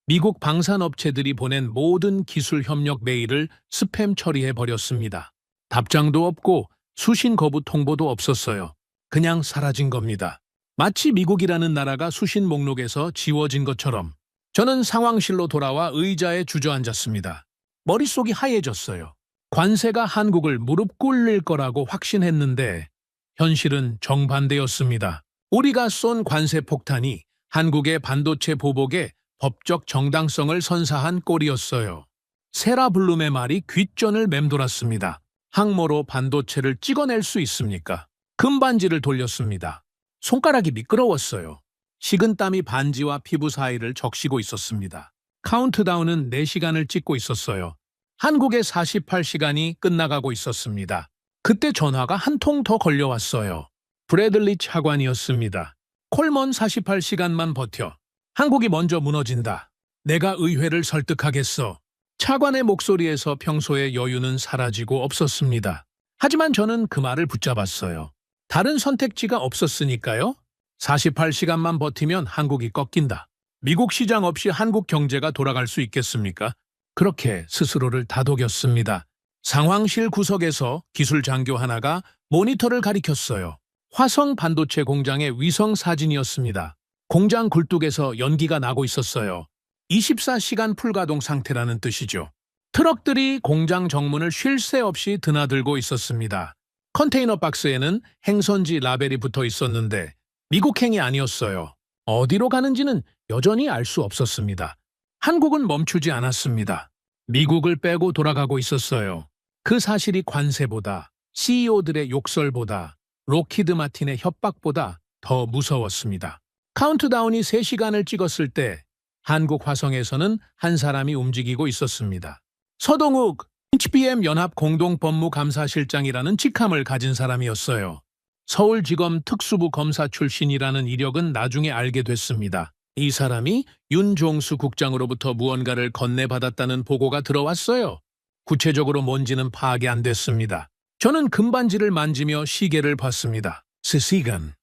S1: 미국 방산업체들이 보낸 모든 기술 협력 메일을 스팸 처리해버렸습니다. 답장도 없고 수신 거부 통보도 없었어요. 그냥 사라진 겁니다. 마치 미국이라는 나라가 수신 목록에서 지워진 것처럼. 저는 상황실로 돌아와 의자에 주저앉았습니다. 머릿속이 하얘졌어요. 관세가 한국을 무릎 꿇릴 거라고 확신했는데 현실은 정반대였습니다. 우리가 쏜 관세 폭탄이 한국의 반도체 보복에 법적 정당성을 선사한 꼴이었어요. 세라 블룸의 말이 귓전을 맴돌았습니다. 항모로 반도체를 찍어낼 수 있습니까? 금반지를 돌렸습니다. 손가락이 미끄러웠어요. 식은땀이 반지와 피부 사이를 적시고 있었습니다. 카운트다운은 4시간을 찍고 있었어요. 한국의 48시간이 끝나가고 있었습니다. 그때 전화가 한 통 더 걸려왔어요. 브래들리 차관이었습니다. 콜먼 48시간만 버텨. 한국이 먼저 무너진다. 내가 의회를 설득하겠어. 차관의 목소리에서 평소의 여유는 사라지고 없었습니다. 하지만 저는 그 말을 붙잡았어요. 다른 선택지가 없었으니까요. 48시간만 버티면 한국이 꺾인다. 미국 시장 없이 한국 경제가 돌아갈 수 있겠습니까? 그렇게 스스로를 다독였습니다. 상황실 구석에서 기술 장교 하나가 모니터를 가리켰어요. 화성 반도체 공장의 위성 사진이었습니다. 공장 굴뚝에서 연기가 나고 있었어요. 24시간 풀가동 상태라는 뜻이죠. 트럭들이 공장 정문을 쉴 새 없이 드나들고 있었습니다. 컨테이너 박스에는 행선지 라벨이 붙어 있었는데 미국행이 아니었어요. 어디로 가는지는 여전히 알 수 없었습니다. 한국은 멈추지 않았습니다. 미국을 빼고 돌아가고 있었어요. 그 사실이 관세보다, CEO들의 욕설보다, 로키드 마틴의 협박보다 더 무서웠습니다. 카운트다운이 3시간을 찍었을 때 한국 화성에서는 한 사람이 움직이고 있었습니다. 서동욱 HBM 연합 공동법무감사실장이라는 직함을 가진 사람이었어요. 서울지검 특수부 검사 출신이라는 이력은 나중에 알게 됐습니다. 이 사람이 윤종수 국장으로부터 무언가를 건네받았다는 보고가 들어왔어요. 구체적으로 뭔지는 파악이 안 됐습니다. 저는 금반지를 만지며 시계를 봤습니다. 3시간,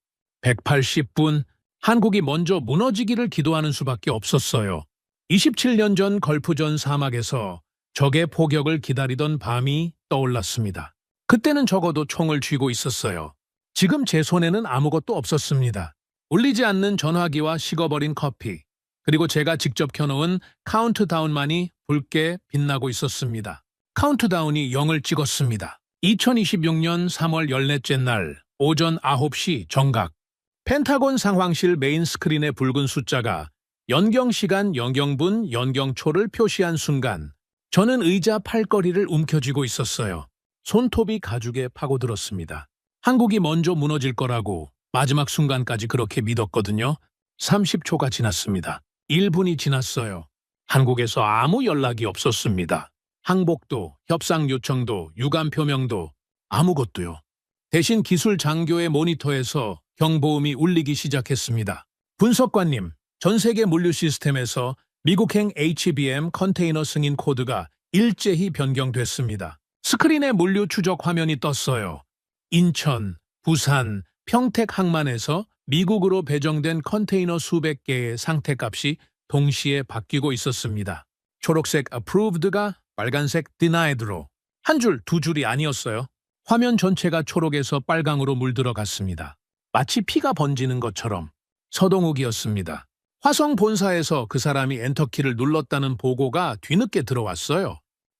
S1: 180분, 한국이 먼저 무너지기를 기도하는 수밖에 없었어요. 27년 전 걸프전 사막에서 적의 포격을 기다리던 밤이 떠올랐습니다. 그때는 적어도 총을 쥐고 있었어요. 지금 제 손에는 아무것도 없었습니다. 울리지 않는 전화기와 식어버린 커피, 그리고 제가 직접 켜놓은 카운트다운만이 붉게 빛나고 있었습니다. 카운트다운이 0을 찍었습니다. 2026년 3월 14째 날 오전 9시 정각. 펜타곤 상황실 메인 스크린의 붉은 숫자가 연경시간, 연경분, 연경초를 표시한 순간 저는 의자 팔걸이를 움켜쥐고 있었어요. 손톱이 가죽에 파고들었습니다. 한국이 먼저 무너질 거라고 마지막 순간까지 그렇게 믿었거든요. 30초가 지났습니다. 1분이 지났어요. 한국에서 아무 연락이 없었습니다. 항복도, 협상 요청도, 유감 표명도, 아무것도요. 대신 기술 장교의 모니터에서 경보음이 울리기 시작했습니다. 분석관님, 전 세계 물류 시스템에서 미국행 HBM 컨테이너 승인 코드가 일제히 변경됐습니다. 스크린에 물류 추적 화면이 떴어요. 인천, 부산, 평택 항만에서 미국으로 배정된 컨테이너 수백 개의 상태값이 동시에 바뀌고 있었습니다. 초록색 Approved가 빨간색 Denied로 한 줄, 두 줄이 아니었어요. 화면 전체가 초록에서 빨강으로 물들어갔습니다. 마치 피가 번지는 것처럼. 서동욱이었습니다. 화성 본사에서 그 사람이 엔터키를 눌렀다는 보고가 뒤늦게 들어왔어요.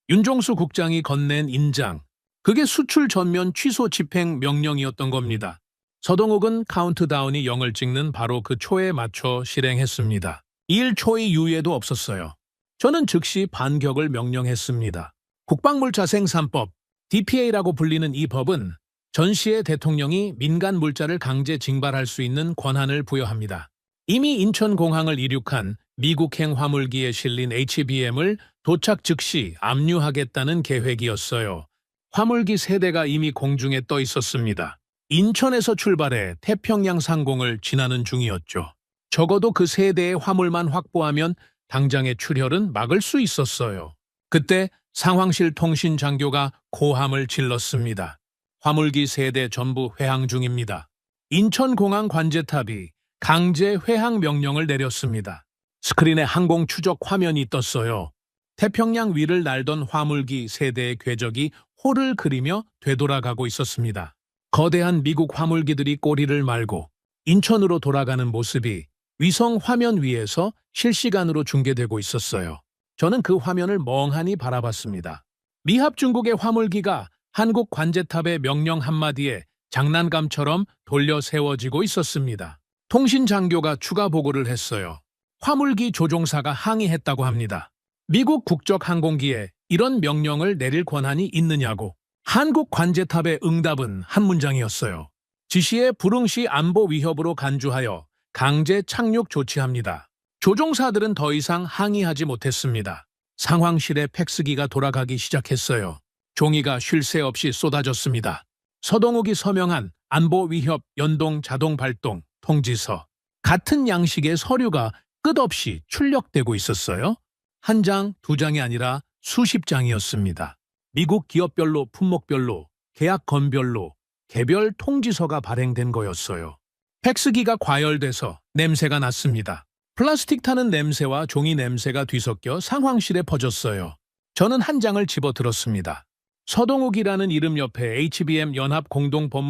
S1: 윤종수 국장이 건넨 인장. 그게 수출 전면 취소 집행 명령이었던 겁니다. 서동욱은 카운트다운이 0을 찍는 바로 그 초에 맞춰 실행했습니다. 1초의 유예도 없었어요. 저는 즉시 반격을 명령했습니다. 국방물자 생산법, DPA라고 불리는 이 법은 전시의 대통령이 민간 물자를 강제 징발할 수 있는 권한을 부여합니다. 이미 인천공항을 이륙한 미국행 화물기에 실린 HBM을 도착 즉시 압류하겠다는 계획이었어요. 화물기 3대가 이미 공중에 떠 있었습니다. 인천에서 출발해 태평양 상공을 지나는 중이었죠. 적어도 그 세 대의 화물만 확보하면 당장의 출혈은 막을 수 있었어요. 그때 상황실 통신 장교가 고함을 질렀습니다. 화물기 세 대 전부 회항 중입니다. 인천공항 관제탑이 강제 회항 명령을 내렸습니다. 스크린에 항공 추적 화면이 떴어요. 태평양 위를 날던 화물기 세 대의 궤적이 호를 그리며 되돌아가고 있었습니다. 거대한 미국 화물기들이 꼬리를 말고 인천으로 돌아가는 모습이 위성 화면 위에서 실시간으로 중계되고 있었어요. 저는 그 화면을 멍하니 바라봤습니다. 미합 중국의 화물기가 한국 관제탑의 명령 한마디에 장난감처럼 돌려 세워지고 있었습니다. 통신 장교가 추가 보고를 했어요. 화물기 조종사가 항의했다고 합니다. 미국 국적 항공기에 이런 명령을 내릴 권한이 있느냐고. 한국 관제탑의 응답은 한 문장이었어요. 지시에 불응시 안보 위협으로 간주하여 강제 착륙 조치합니다. 조종사들은 더 이상 항의하지 못했습니다. 상황실에 팩스기가 돌아가기 시작했어요. 종이가 쉴 새 없이 쏟아졌습니다. 서동욱이 서명한 안보 위협 연동 자동 발동 통지서. 같은 양식의 서류가 끝없이 출력되고 있었어요. 한 장, 두 장이 아니라 수십 장이었습니다. 미국 기업별로, 품목별로, 계약건별로 개별 통지서가 발행된 거였어요. 팩스기가 과열돼서 냄새가 났습니다. 플라스틱 타는 냄새와 종이 냄새가 뒤섞여 상황실에 퍼졌어요. 저는 한 장을 집어들었습니다. 서동욱이라는 이름 옆에 HBM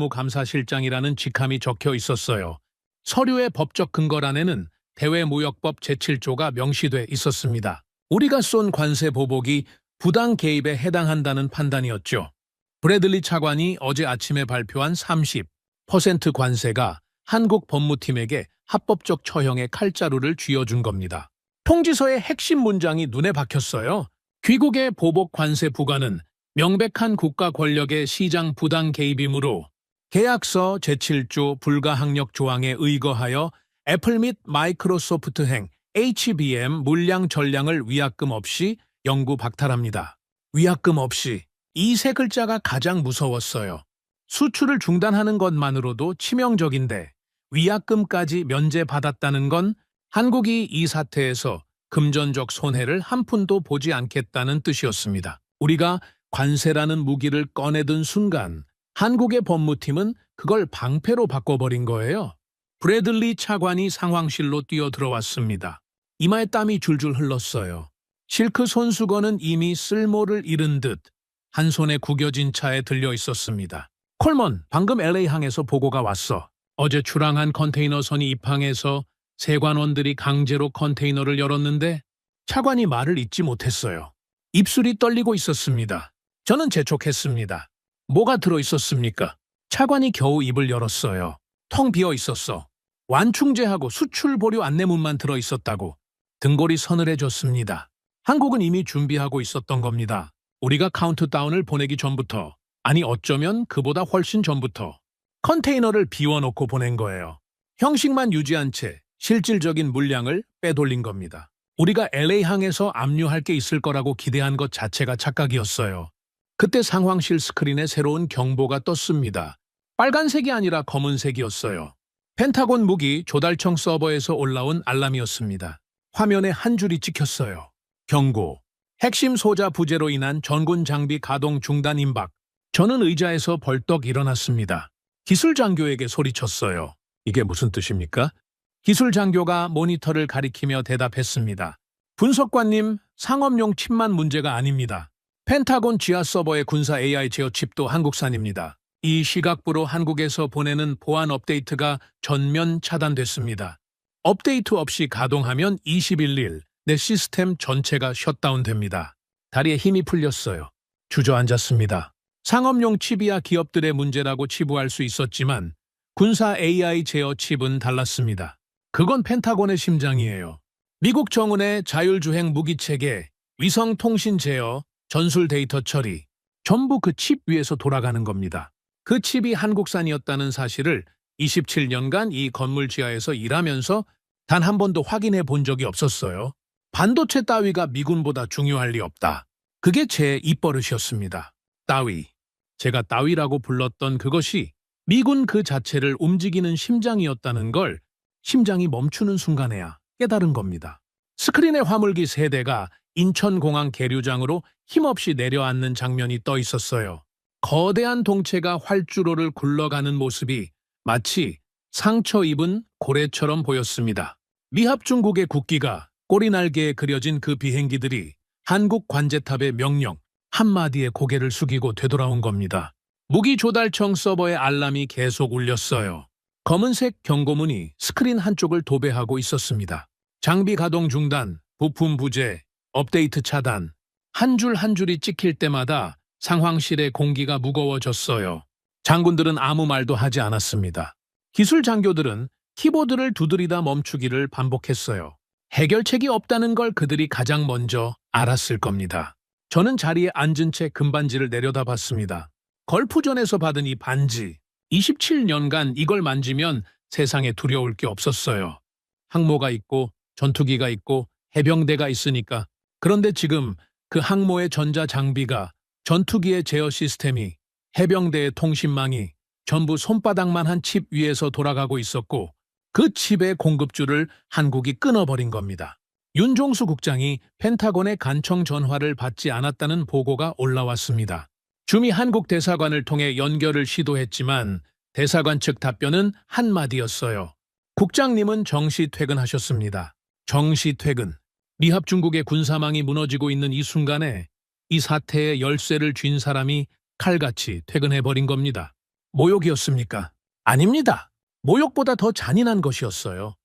S1: 연합공동법무감사실장이라는 직함이 적혀 있었어요. 서류의 법적 근거란에는 대외무역법 제7조가 명시돼 있었습니다. 우리가 쏜 관세 보복이 부당 개입에 해당한다는 판단이었죠. 브래들리 차관이 어제 아침에 발표한 30% 관세가 한국 법무팀에게 합법적 처형의 칼자루를 쥐어준 겁니다. 통지서의 핵심 문장이 눈에 박혔어요. 귀국의 보복 관세 부과는 명백한 국가 권력의 시장 부당 개입이므로 계약서 제7조 불가항력 조항에 의거하여 애플 및 마이크로소프트행 HBM 물량 전량을 위약금 없이 영구 박탈합니다. 위약금 없이. 이 세 글자가 가장 무서웠어요. 수출을 중단하는 것만으로도 치명적인데 위약금까지 면제받았다는 건 한국이 이 사태에서 금전적 손해를 한 푼도 보지 않겠다는 뜻이었습니다. 우리가 관세라는 무기를 꺼내든 순간 한국의 법무팀은 그걸 방패로 바꿔버린 거예요. 브래들리 차관이 상황실로 뛰어들어왔습니다. 이마에 땀이 줄줄 흘렀어요. 실크 손수건은 이미 쓸모를 잃은 듯 한 손에 구겨진 차에 들려 있었습니다. 콜먼, 방금 LA항에서 보고가 왔어. 어제 출항한 컨테이너선이 입항해서 세관원들이 강제로 컨테이너를 열었는데 차관이 말을 잇지 못했어요. 입술이 떨리고 있었습니다. 저는 재촉했습니다. 뭐가 들어있었습니까? 차관이 겨우 입을 열었어요. 텅 비어 있었어. 완충제하고 수출 보류 안내문만 들어있었다고 등골이 서늘해졌습니다. 한국은 이미 준비하고 있었던 겁니다. 우리가 카운트다운을 보내기 전부터, 아니 어쩌면 그보다 훨씬 전부터 컨테이너를 비워놓고 보낸 거예요. 형식만 유지한 채 실질적인 물량을 빼돌린 겁니다. 우리가 LA항에서 압류할 게 있을 거라고 기대한 것 자체가 착각이었어요. 그때 상황실 스크린에 새로운 경보가 떴습니다. 빨간색이 아니라 검은색이었어요. 펜타곤 무기 조달청 서버에서 올라온 알람이었습니다. 화면에 한 줄이 찍혔어요. 경고. 핵심 소자 부재로 인한 전군 장비 가동 중단 임박. 저는 의자에서 벌떡 일어났습니다. 기술 장교에게 소리쳤어요. 이게 무슨 뜻입니까? 기술 장교가 모니터를 가리키며 대답했습니다. 분석관님, 상업용 칩만 문제가 아닙니다. 펜타곤 지하 서버의 군사 AI 제어 칩도 한국산입니다. 이 시각부로 한국에서 보내는 보안 업데이트가 전면 차단됐습니다. 업데이트 없이 가동하면 21일 내 시스템 전체가 셧다운됩니다. 다리에 힘이 풀렸어요. 주저앉았습니다. 상업용 칩이야 기업들의 문제라고 치부할 수 있었지만 군사 AI 제어 칩은 달랐습니다. 그건 펜타곤의 심장이에요. 미국 정은의 자율주행 무기체계, 위성통신 제어, 전술 데이터 처리, 전부 그 칩 위에서 돌아가는 겁니다. 그 칩이 한국산이었다는 사실을 27년간 이 건물 지하에서 일하면서 단 한 번도 확인해 본 적이 없었어요. 반도체 따위가 미군보다 중요할 리 없다. 그게 제 입버릇이었습니다. 따위. 제가 따위라고 불렀던 그것이 미군 그 자체를 움직이는 심장이었다는 걸 심장이 멈추는 순간에야 깨달은 겁니다. 스크린의 화물기 3대가 인천공항 계류장으로 힘없이 내려앉는 장면이 떠 있었어요. 거대한 동체가 활주로를 굴러가는 모습이 마치 상처 입은 고래처럼 보였습니다. 미합 중국의 국기가 꼬리날개에 그려진 그 비행기들이 한국 관제탑의 명령 한마디에 고개를 숙이고 되돌아온 겁니다. 무기조달청 서버의 알람이 계속 울렸어요. 검은색 경고문이 스크린 한쪽을 도배하고 있었습니다. 장비 가동 중단, 부품 부재, 업데이트 차단. 한 줄 한 줄이 찍힐 때마다 상황실의 공기가 무거워졌어요. 장군들은 아무 말도 하지 않았습니다. 기술 장교들은 키보드를 두드리다 멈추기를 반복했어요. 해결책이 없다는 걸 그들이 가장 먼저 알았을 겁니다. 저는 자리에 앉은 채 금반지를 내려다봤습니다. 걸프전에서 받은 이 반지, 27년간 이걸 만지면 세상에 두려울 게 없었어요. 항모가 있고 전투기가 있고 해병대가 있으니까. 그런데 지금 그 항모의 전자장비가, 전투기의 제어 시스템이, 해병대의 통신망이 전부 손바닥만 한 칩 위에서 돌아가고 있었고 그 칩의 공급줄을 한국이 끊어버린 겁니다. 윤종수 국장이 펜타곤의 간청 전화를 받지 않았다는 보고가 올라왔습니다. 주미 한국 대사관을 통해 연결을 시도했지만 대사관 측 답변은 한마디였어요. 국장님은 정시 퇴근하셨습니다. 정시 퇴근. 미합 중국의 군사망이 무너지고 있는 이 순간에 이 사태의 열쇠를 쥔 사람이 칼같이 퇴근해버린 겁니다. 모욕이었습니까? 아닙니다. 모욕보다 더 잔인한 것이었어요.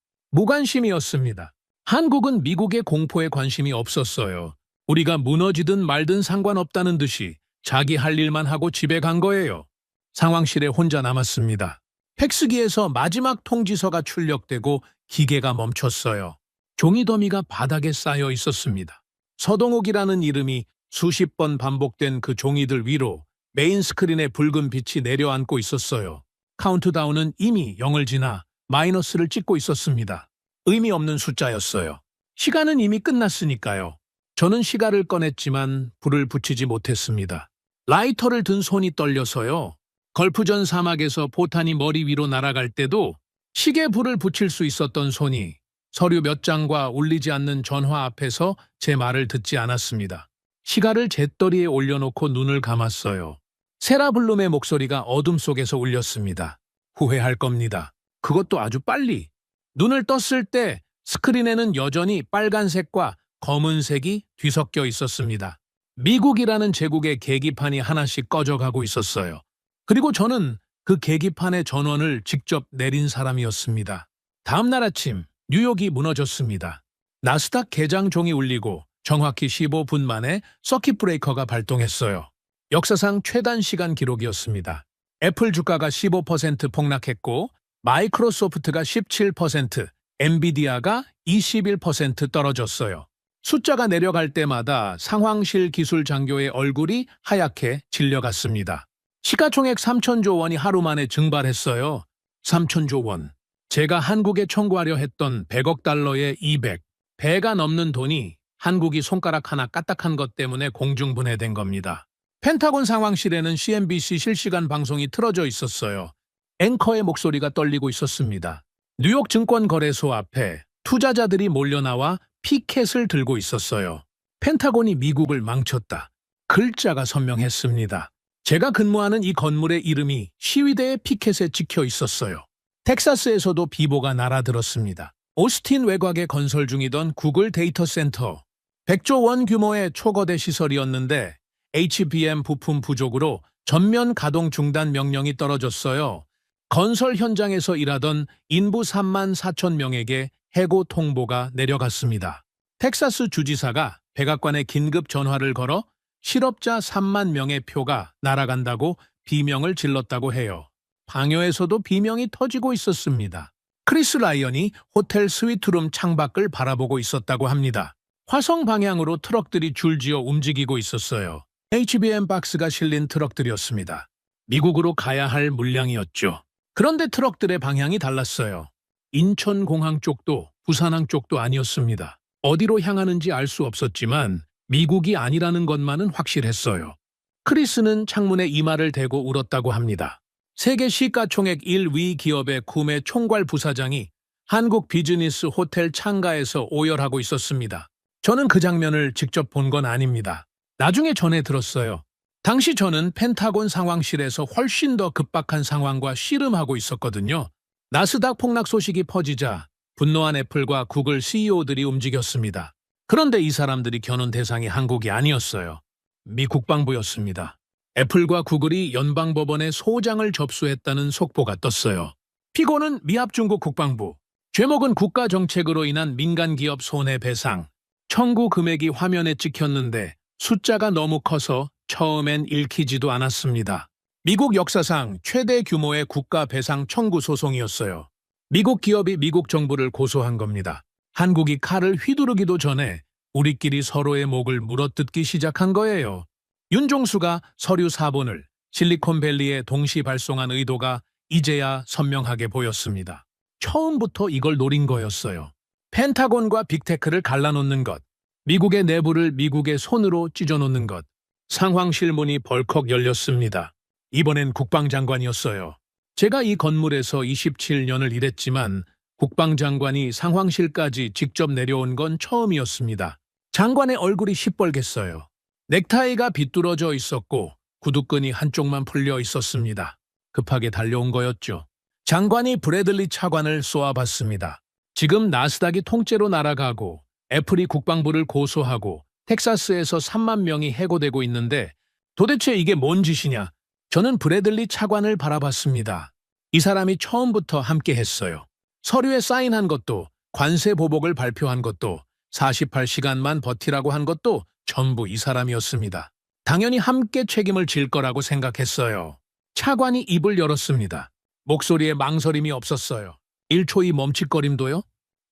S1: 무관심이었습니다. 한국은 미국의 공포에 관심이 없었어요. 우리가 무너지든 말든 상관없다는 듯이 자기 할 일만 하고 집에 간 거예요. 상황실에 혼자 남았습니다. 팩스기에서 마지막 통지서가 출력되고 기계가 멈췄어요. 종이 더미가 바닥에 쌓여 있었습니다. 서동욱이라는 이름이 수십 번 반복된 그 종이들 위로 메인 스크린에 붉은 빛이 내려앉고 있었어요. 카운트다운은 이미 0을 지나 마이너스를 찍고 있었습니다. 의미 없는 숫자였어요. 시간은 이미 끝났으니까요. 저는 시가를 꺼냈지만 불을 붙이지 못했습니다. 라이터를 든 손이 떨려서요. 걸프전 사막에서 포탄이 머리 위로 날아갈 때도 시계 불을 붙일 수 있었던 손이 서류 몇 장과 울리지 않는 전화 앞에서 제 말을 듣지 않았습니다. 시가를 잿더리에 올려놓고 눈을 감았어요. 세라블룸의 목소리가 어둠 속에서 울렸습니다. 후회할 겁니다. 그것도 아주 빨리. 눈을 떴을 때 스크린에는 여전히 빨간색과 검은색이 뒤섞여 있었습니다. 미국이라는 제국의 계기판이 하나씩 꺼져가고 있었어요. 그리고 저는 그 계기판의 전원을 직접 내린 사람이었습니다. 다음 날 아침 뉴욕이 무너졌습니다. 나스닥 개장종이 울리고 정확히 15분 만에 서킷 브레이커가 발동했어요. 역사상 최단 시간 기록이었습니다. 애플 주가가 15% 폭락했고 마이크로소프트가 17%, 엔비디아가 21% 떨어졌어요. 숫자가 내려갈 때마다 상황실 기술 장교의 얼굴이 하얗게 질려갔습니다. 시가총액 3천조 원이 하루 만에 증발했어요. 3천조 원. 제가 한국에 청구하려 했던 100억 달러의 200, 배가 넘는 돈이 한국이 손가락 하나 까딱한 것 때문에 공중분해된 겁니다. 펜타곤 상황실에는 CNBC 실시간 방송이 틀어져 있었어요. 앵커의 목소리가 떨리고 있었습니다. 뉴욕 증권거래소 앞에 투자자들이 몰려나와 피켓을 들고 있었어요. 펜타곤이 미국을 망쳤다. 글자가 선명했습니다. 제가 근무하는 이 건물의 이름이 시위대의 피켓에 찍혀 있었어요. 텍사스에서도 비보가 날아들었습니다. 오스틴 외곽에 건설 중이던 구글 데이터 센터. 100조 원 규모의 초거대 시설이었는데 HBM 부품 부족으로 전면 가동 중단 명령이 떨어졌어요. 건설 현장에서 일하던 인부 3만 4천 명에게 해고 통보가 내려갔습니다. 텍사스 주지사가 백악관에 긴급 전화를 걸어 실업자 3만 명의 표가 날아간다고 비명을 질렀다고 해요. 방요에서도 비명이 터지고 있었습니다. 크리스 라이언이 호텔 스위트룸 창밖을 바라보고 있었다고 합니다. 화성 방향으로 트럭들이 줄지어 움직이고 있었어요. HBM 박스가 실린 트럭들이었습니다. 미국으로 가야 할 물량이었죠. 그런데 트럭들의 방향이 달랐어요. 인천공항 쪽도 부산항 쪽도 아니었습니다. 어디로 향하는지 알 수 없었지만 미국이 아니라는 것만은 확실했어요. 크리스는 창문에 이마를 대고 울었다고 합니다. 세계 시가총액 1위 기업의 구매 총괄 부사장이 한국 비즈니스 호텔 창가에서 오열하고 있었습니다. 저는 그 장면을 직접 본 건 아닙니다. 나중에 전해 들었어요. 당시 저는 펜타곤 상황실에서 훨씬 더 급박한 상황과 씨름하고 있었거든요. 나스닥 폭락 소식이 퍼지자 분노한 애플과 구글 CEO들이 움직였습니다. 그런데 이 사람들이 겨눈 대상이 한국이 아니었어요. 미 국방부였습니다. 애플과 구글이 연방법원에 소장을 접수했다는 속보가 떴어요. 피고는 미합중국 국방부, 죄목은 국가정책으로 인한 민간기업 손해배상. 청구 금액이 화면에 찍혔는데 숫자가 너무 커서 처음엔 읽히지도 않았습니다. 미국 역사상 최대 규모의 국가배상 청구 소송이었어요. 미국 기업이 미국 정부를 고소한 겁니다. 한국이 칼을 휘두르기도 전에 우리끼리 서로의 목을 물어뜯기 시작한 거예요. 윤종수가 서류 4본을 실리콘밸리에 동시 발송한 의도가 이제야 선명하게 보였습니다. 처음부터 이걸 노린 거였어요. 펜타곤과 빅테크를 갈라놓는 것, 미국의 내부를 미국의 손으로 찢어놓는 것. 상황실 문이 벌컥 열렸습니다. 이번엔 국방장관이었어요. 제가 이 건물에서 27년을 일했지만 국방장관이 상황실까지 직접 내려온 건 처음이었습니다. 장관의 얼굴이 시뻘갰어요. 넥타이가 비뚤어져 있었고 구두끈이 한쪽만 풀려 있었습니다. 급하게 달려온 거였죠. 장관이 브래들리 차관을 쏘아봤습니다. 지금 나스닥이 통째로 날아가고 애플이 국방부를 고소하고 텍사스에서 3만 명이 해고되고 있는데 도대체 이게 뭔 짓이냐? 저는 브래들리 차관을 바라봤습니다. 이 사람이 처음부터 함께 했어요. 서류에 사인한 것도, 관세 보복을 발표한 것도, 48시간만 버티라고 한 것도 전부 이 사람이었습니다. 당연히 함께 책임을 질 거라고 생각했어요. 차관이 입을 열었습니다. 목소리에 망설임이 없었어요. 1초의 멈칫거림도요?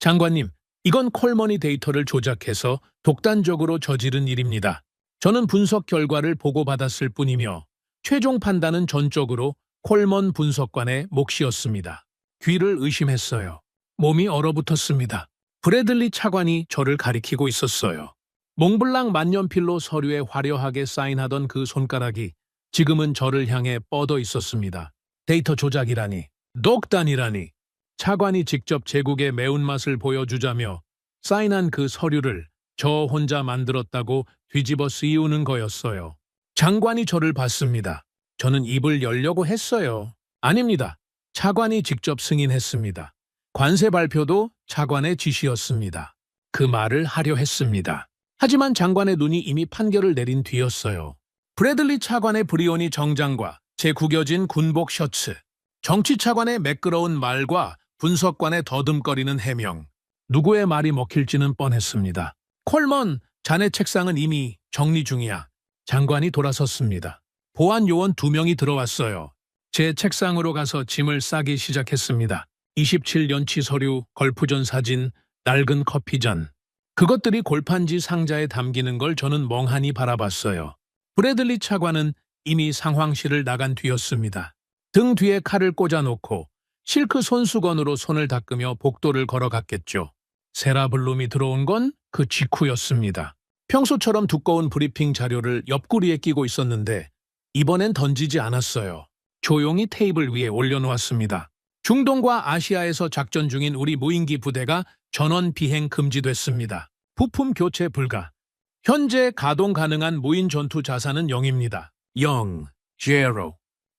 S1: 장관님, 이건 콜머니 데이터를 조작해서 독단적으로 저지른 일입니다. 저는 분석 결과를 보고받았을 뿐이며 최종 판단은 전적으로 콜먼 분석관의 몫이었습니다. 귀를 의심했어요. 몸이 얼어붙었습니다. 브래들리 차관이 저를 가리키고 있었어요. 몽블랑 만년필로 서류에 화려하게 사인하던 그 손가락이 지금은 저를 향해 뻗어 있었습니다. 데이터 조작이라니, 독단이라니. 차관이 직접 제국의 매운맛을 보여주자며 사인한 그 서류를 저 혼자 만들었다고 뒤집어 씌우는 거였어요. 장관이 저를 봤습니다. 저는 입을 열려고 했어요. 아닙니다. 차관이 직접 승인했습니다. 관세 발표도 차관의 지시였습니다. 그 말을 하려 했습니다. 하지만 장관의 눈이 이미 판결을 내린 뒤였어요. 브래들리 차관의 브리오니 정장과 제 구겨진 군복 셔츠, 정치 차관의 매끄러운 말과 분석관의 더듬거리는 해명. 누구의 말이 먹힐지는 뻔했습니다. 콜먼, 자네 책상은 이미 정리 중이야. 장관이 돌아섰습니다. 보안 요원 2명이 들어왔어요. 제 책상으로 가서 짐을 싸기 시작했습니다. 27년치 서류, 걸프전 사진, 낡은 커피잔. 그것들이 골판지 상자에 담기는 걸 저는 멍하니 바라봤어요. 브래들리 차관은 이미 상황실을 나간 뒤였습니다. 등 뒤에 칼을 꽂아놓고 실크 손수건으로 손을 닦으며 복도를 걸어갔겠죠. 세라 블룸이 들어온 건 그 직후였습니다. 평소처럼 두꺼운 브리핑 자료를 옆구리에 끼고 있었는데 이번엔 던지지 않았어요. 조용히 테이블 위에 올려놓았습니다. 중동과 아시아에서 작전 중인 우리 무인기 부대가 전원 비행 금지됐습니다. 부품 교체 불가. 현재 가동 가능한 무인 전투 자산은 0입니다. 0, 0.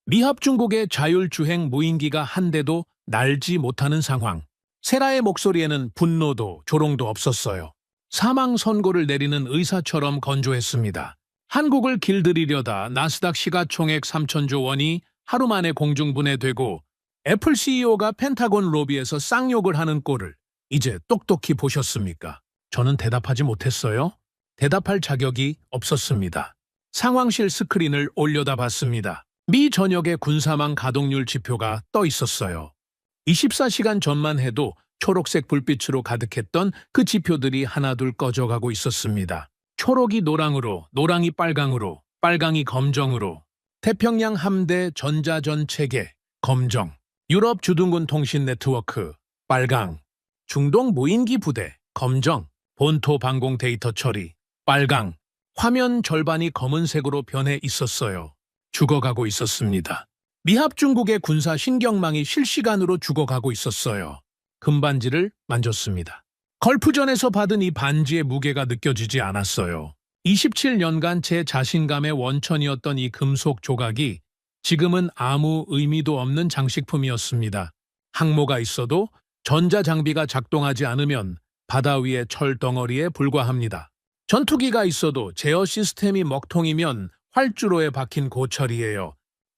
S1: 미합 중국의 자율주행 무인기가 한 대도 날지 못하는 상황. 세라의 목소리에는 분노도 조롱도 없었어요. 사망 선고를 내리는 의사처럼 건조했습니다. 한국을 길들이려다 나스닥 시가총액 3천조 원이 하루 만에 공중분해되고 애플 CEO가 펜타곤 로비에서 쌍욕을 하는 꼴을 이제 똑똑히 보셨습니까? 저는 대답하지 못했어요. 대답할 자격이 없었습니다. 상황실 스크린을 올려다봤습니다. 미 전역의 군사망 가동률 지표가 떠 있었어요. 24시간 전만 해도 초록색 불빛으로 가득했던 그 지표들이 하나둘 꺼져가고 있었습니다. 초록이 노랑으로, 노랑이 빨강으로, 빨강이 검정으로. 태평양 함대 전자전 체계, 검정. 유럽 주둔군 통신 네트워크, 빨강. 중동 무인기 부대, 검정. 본토 방공 데이터 처리, 빨강. 화면 절반이 검은색으로 변해 있었어요. 죽어가고 있었습니다. 미합 중국의 군사 신경망이 실시간으로 죽어가고 있었어요. 금반지를 만졌습니다. 걸프전에서 받은 이 반지의 무게가 느껴지지 않았어요. 27년간 제 자신감의 원천이었던 이 금속 조각이 지금은 아무 의미도 없는 장식품이었습니다. 항모가 있어도 전자장비가 작동하지 않으면 바다 위의 철덩어리에 불과합니다. 전투기가 있어도 제어 시스템이 먹통이면 활주로에 박힌 고철이에요.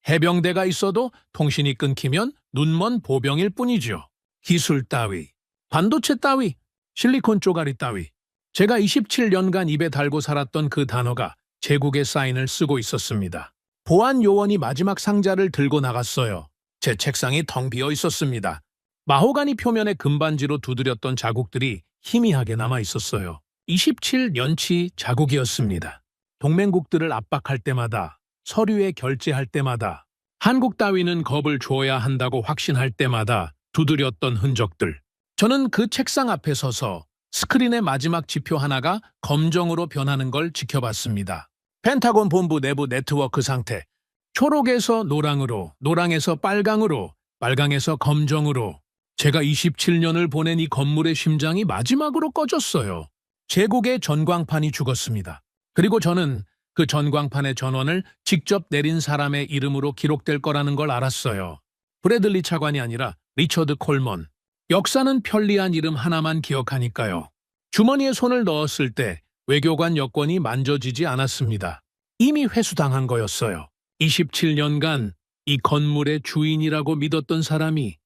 S1: 해병대가 있어도 통신이 끊기면 눈먼 보병일 뿐이죠. 기술 따위, 반도체 따위, 실리콘 쪼가리 따위. 제가 27년간 입에 달고 살았던 그 단어가 제국의 사인을 쓰고 있었습니다. 보안 요원이 마지막 상자를 들고 나갔어요. 제 책상이 텅 비어 있었습니다. 마호가니 표면에 금반지로 두드렸던 자국들이 희미하게 남아 있었어요. 27년치 자국이었습니다. 동맹국들을 압박할 때마다, 서류에 결제할 때마다, 한국 따위는 겁을 줘야 한다고 확신할 때마다 두드렸던 흔적들. 저는 그 책상 앞에 서서 스크린의 마지막 지표 하나가 검정으로 변하는 걸 지켜봤습니다. 펜타곤 본부 내부 네트워크 상태. 초록에서 노랑으로, 노랑에서 빨강으로, 빨강에서 검정으로. 제가 27년을 보낸 이 건물의 심장이 마지막으로 꺼졌어요. 제국의 전광판이 죽었습니다. 그리고 저는 그 전광판의 전원을 직접 내린 사람의 이름으로 기록될 거라는 걸 알았어요. 브래들리 차관이 아니라 리처드 콜먼. 역사는 편리한 이름 하나만 기억하니까요. 주머니에 손을 넣었을 때 외교관 여권이 만져지지 않았습니다. 이미 회수당한 거였어요. 27년간 이 건물의 주인이라고 믿었던 사람이